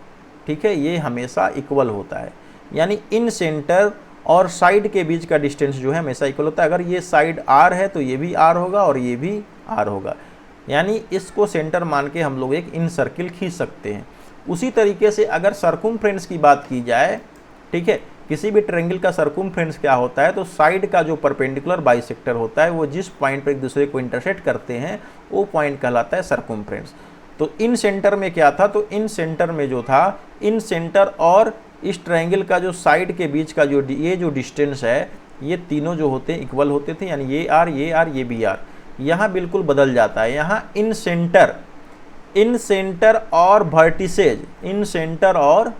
ठीक है, ये हमेशा इक्वल होता है। यानी इन सेंटर और साइड के बीच का डिस्टेंस जो है हमेशा इक्वल होता है। अगर ये साइड r है तो ये भी r होगा और ये भी r होगा, यानी इसको सेंटर मान के हम लोग एक इन सर्किल खींच सकते हैं। उसी तरीके से अगर सर्कुम्फ्रेंस की बात की जाए, ठीक है, किसी भी ट्रायंगल का सर्कुम्फ्रेंस क्या होता है, तो साइड का जो परपेंडिकुलर बाइसेक्टर होता है वो जिस पॉइंट पर एक दूसरे को इंटरसेक्ट करते हैं वो पॉइंट कहलाता है सर्कुम्फ्रेंस। तो इन सेंटर में क्या था, तो इन सेंटर में जो था, इन सेंटर और इस ट्रायंगल का जो साइड के बीच का जो ये जो डिस्टेंस है, ये तीनों जो होते हैं इक्वल होते थे, यानी ये r ये भी r। यहाँ बिल्कुल बदल जाता है, यहाँ इन सेंटर और वर्टिसेज, इन सेंटर और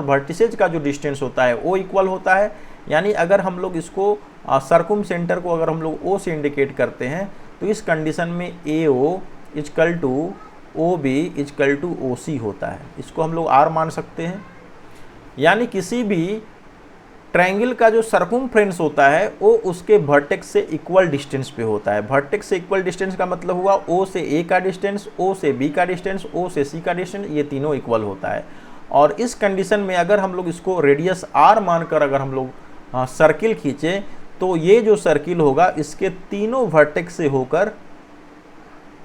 वर्टिसेज का जो डिस्टेंस होता है वो इक्वल होता है। यानी अगर हम लोग इसको सर्कुम सेंटर को अगर हम लोग O से इंडिकेट करते हैं तो इस कंडीशन में AO is equal to OB is equal to OC होता है, इसको हम लोग R मान सकते हैं। यानी किसी भी ट्रायंगल का जो सर्कुम्फ्रेंस होता है वो उसके वर्टेक्स से इक्वल डिस्टेंस पे होता है। वर्टेक्स से इक्वल डिस्टेंस का मतलब हुआ O से A का डिस्टेंस, O से B का डिस्टेंस, O से C का डिस्टेंस, ये तीनों इक्वल होता है। और इस कंडीशन में अगर हम लोग इसको रेडियस R मानकर अगर हम लोग सर्किल खींचे तो ये जो सर्किल होगा इसके तीनों वर्टेक्स से होकर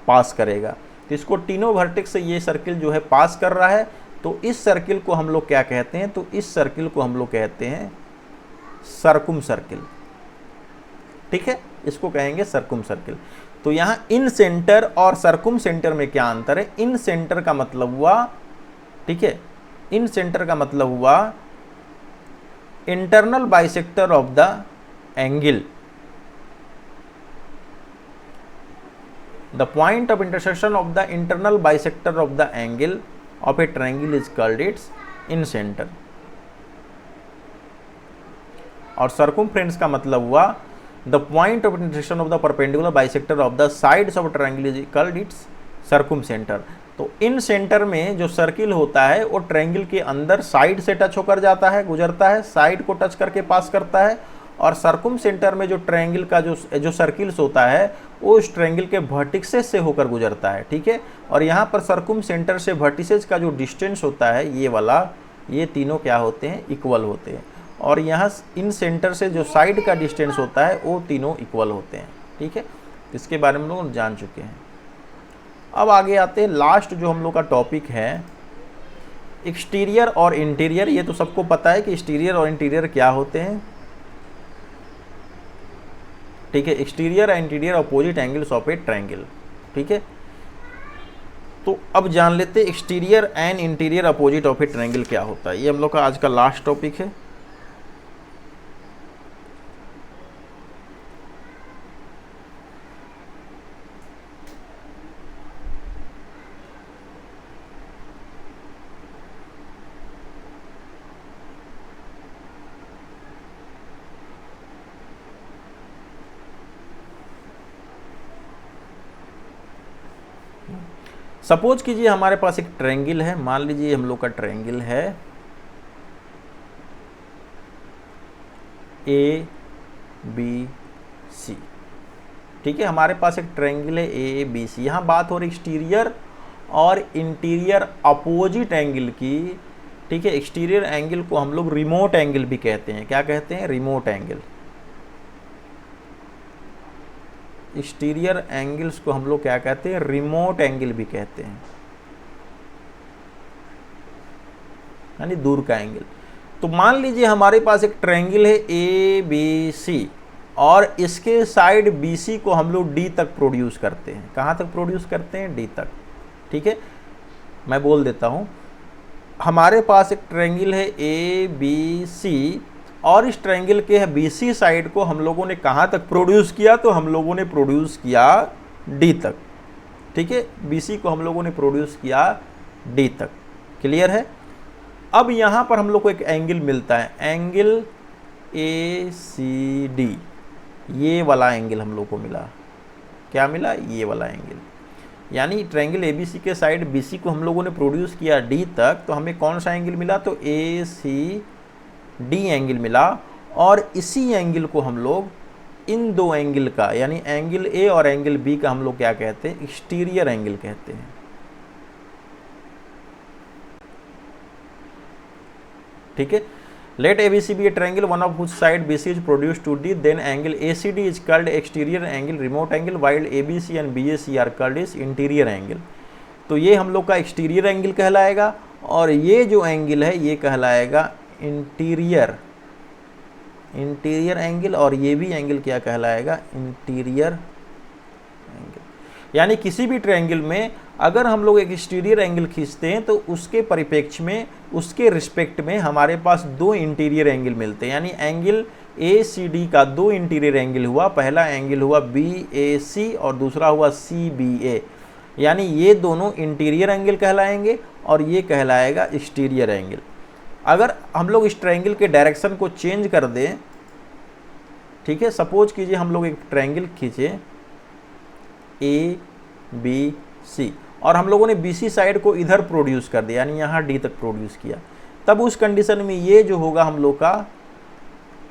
पास करेगा। तो इसको तीनों वर्टेक्स से ये सर्किल जो है पास कर रहा है, तो इस सर्किल को हम लोग क्या कहते हैं, तो इस सर्किल को हम लोग कहते हैं सर्कुम सर्किल। ठीक है, इसको कहेंगे सर्कुम सर्किल। तो यहाँ इन सेंटर और सर्कुम सेंटर में क्या अंतर है, इन सेंटर का मतलब हुआ, ठीक है, इन सेंटर का मतलब हुआ internal bisector of the angle. The point of intersection of the internal bisector of the angle of a triangle is called its incentre. और सर्कुम्फ्रेंस का मतलब हुआ the point of intersection of the perpendicular bisector of the sides of triangle is called its circumcentre. तो इन centre में जो circle होता है वो ट्रायंगल के अंदर साइड से टच होकर जाता है, गुजरता है, साइड को टच करके पास करता है। और सर्कुम सेंटर में जो ट्रायंगल का जो सर्किल्स होता है वो उस ट्रायंगल के वर्टिसेस से होकर गुजरता है। ठीक है, और यहाँ पर सर्कुम सेंटर से वर्टिसेस का जो डिस्टेंस होता है ये वाला, ये तीनों क्या होते हैं, इक्वल होते हैं। और यहाँ इन सेंटर से जो साइड का डिस्टेंस होता है वो तीनों इक्वल होते हैं। ठीक है, इसके बारे में लोग जान चुके हैं। अब आगे आते हैं, लास्ट जो हम लोग का टॉपिक है एक्सटीरियर और इंटीरियर। ये तो सबको पता है कि एक्सटीरियर और इंटीरियर क्या होते हैं। ठीक है, exterior and interior opposite angles of a triangle. ठीक है, तो अब जान लेते हैं exterior and interior opposite of a triangle क्या होता है। ये हम लोग का आज का लास्ट टॉपिक है। सपोज कीजिए हमारे पास एक ट्रायंगल है, मान लीजिए हम लोग का ट्रायंगल है ABC। ठीक है, हमारे पास एक ट्रायंगल है ABC। यहाँ बात हो रही एक्सटीरियर और इंटीरियर अपोजिट एंगल की। ठीक है, एक्सटीरियर एंगल को हम लोग रिमोट एंगल भी कहते हैं। क्या कहते हैं, रिमोट एंगल। एक्सटीरियर एंगल्स को हम लोग क्या कहते हैं, रिमोट एंगल भी कहते हैं, यानी दूर का एंगल। तो मान लीजिए हमारे पास एक ट्रायंगल है ABC और इसके साइड BC को हम लोग D तक प्रोड्यूस करते हैं। कहाँ तक प्रोड्यूस करते हैं, D तक। ठीक है, मैं बोल देता हूँ, हमारे पास एक ट्रायंगल है ABC और इस ट्रायंगल के बीसी साइड को हम लोगों ने कहाँ तक प्रोड्यूस किया, तो हम लोगों ने प्रोड्यूस किया डी तक। ठीक है, बीसी को हम लोगों ने प्रोड्यूस किया डी तक। क्लियर है। अब यहाँ पर हम लोग को एक एंगल मिलता है, एंगल ए सी डी, ये वाला एंगल हम लोग को मिला। क्या मिला? ये वाला एंगल। यानी ट्रायंगल एबीसी के साइड बीसी को हम लोगों ने प्रोड्यूस किया डी तक, तो हमें कौन सा एंगल मिला? तो ए सी डी एंगल मिला। और इसी एंगल को हम लोग इन दो एंगल का, यानी एंगल ए और एंगल बी का हम लोग क्या कहते हैं? एक्सटीरियर एंगल कहते हैं। ठीक है। Let ABC be a triangle one of whose side BC is produced to D, then angle ACD is called exterior angle, remote angle, while ABC and BAC are called is interior angle। तो ये हम लोग का exterior angle कहलाएगा, और ये जो angle है ये कहलाएगा इंटीरियर एंगल, और ये भी एंगल क्या कहलाएगा? Interior angle. यानी किसी भी ट्रायंगल में अगर हम लोग एक एक्सटीरियर एंगल खींचते हैं तो उसके परिप्रेक्ष्य में, उसके रिस्पेक्ट में हमारे पास दो इंटीरियर एंगल मिलते हैं। यानी एंगल ए सी डी का दो इंटीरियर एंगल हुआ, पहला एंगल हुआ बी ए सी और दूसरा हुआ सी बी ए। यानी ये दोनों इंटीरियर एंगल कहलाएंगे और ये कहलाएगा एक्सटीरियर एंगल। अगर हम लोग इस ट्रायंगल के डायरेक्शन को चेंज कर दें, ठीक है, सपोज कीजिए हम लोग एक ट्रायंगल खींचे ए बी सी और हम लोगों ने बीसी साइड को इधर प्रोड्यूस कर दिया, यानी यहाँ डी तक प्रोड्यूस किया, तब उस कंडीशन में ये जो होगा हम लोग का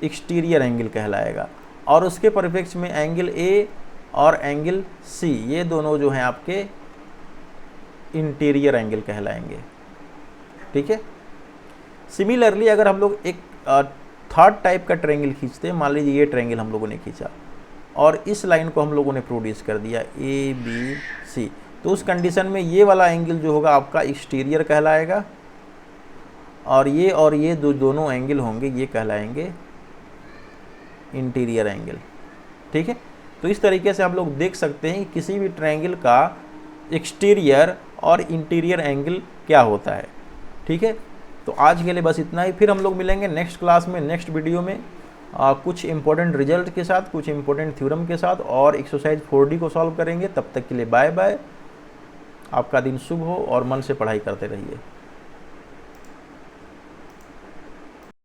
एक्सटीरियर एंगल कहलाएगा। और उसके परिप्रेक्ष्य में एंगल ए और एंगल सी, ये दोनों जो हैं आपके इंटीरियर एंगल कहलाएंगे। ठीक है। सिमिलरली अगर हम लोग एक थर्ड टाइप का ट्रायंगल खींचते हैं, मान लीजिए ये ट्रायंगल हम लोगों ने खींचा और इस लाइन को हम लोगों ने प्रोड्यूस कर दिया ए बी सी, तो उस कंडीशन में ये वाला एंगल जो होगा आपका एक्सटीरियर कहलाएगा, और ये दोनों एंगल होंगे ये कहलाएंगे इंटीरियर एंगल। ठीक है। तो इस तरीके से हम लोग देख सकते हैं कि किसी भी ट्रायंगल का एक्सटीरियर और इंटीरियर एंगल क्या होता है। ठीक है। तो आज के लिए बस इतना ही, फिर हम लोग मिलेंगे नेक्स्ट क्लास में, नेक्स्ट वीडियो में कुछ इंपॉर्टेंट रिजल्ट के साथ, कुछ इंपॉर्टेंट थ्योरम के साथ, और एक्सरसाइज 4D को सॉल्व करेंगे। तब तक के लिए बाय बाय। आपका दिन शुभ हो और मन से पढ़ाई करते रहिए।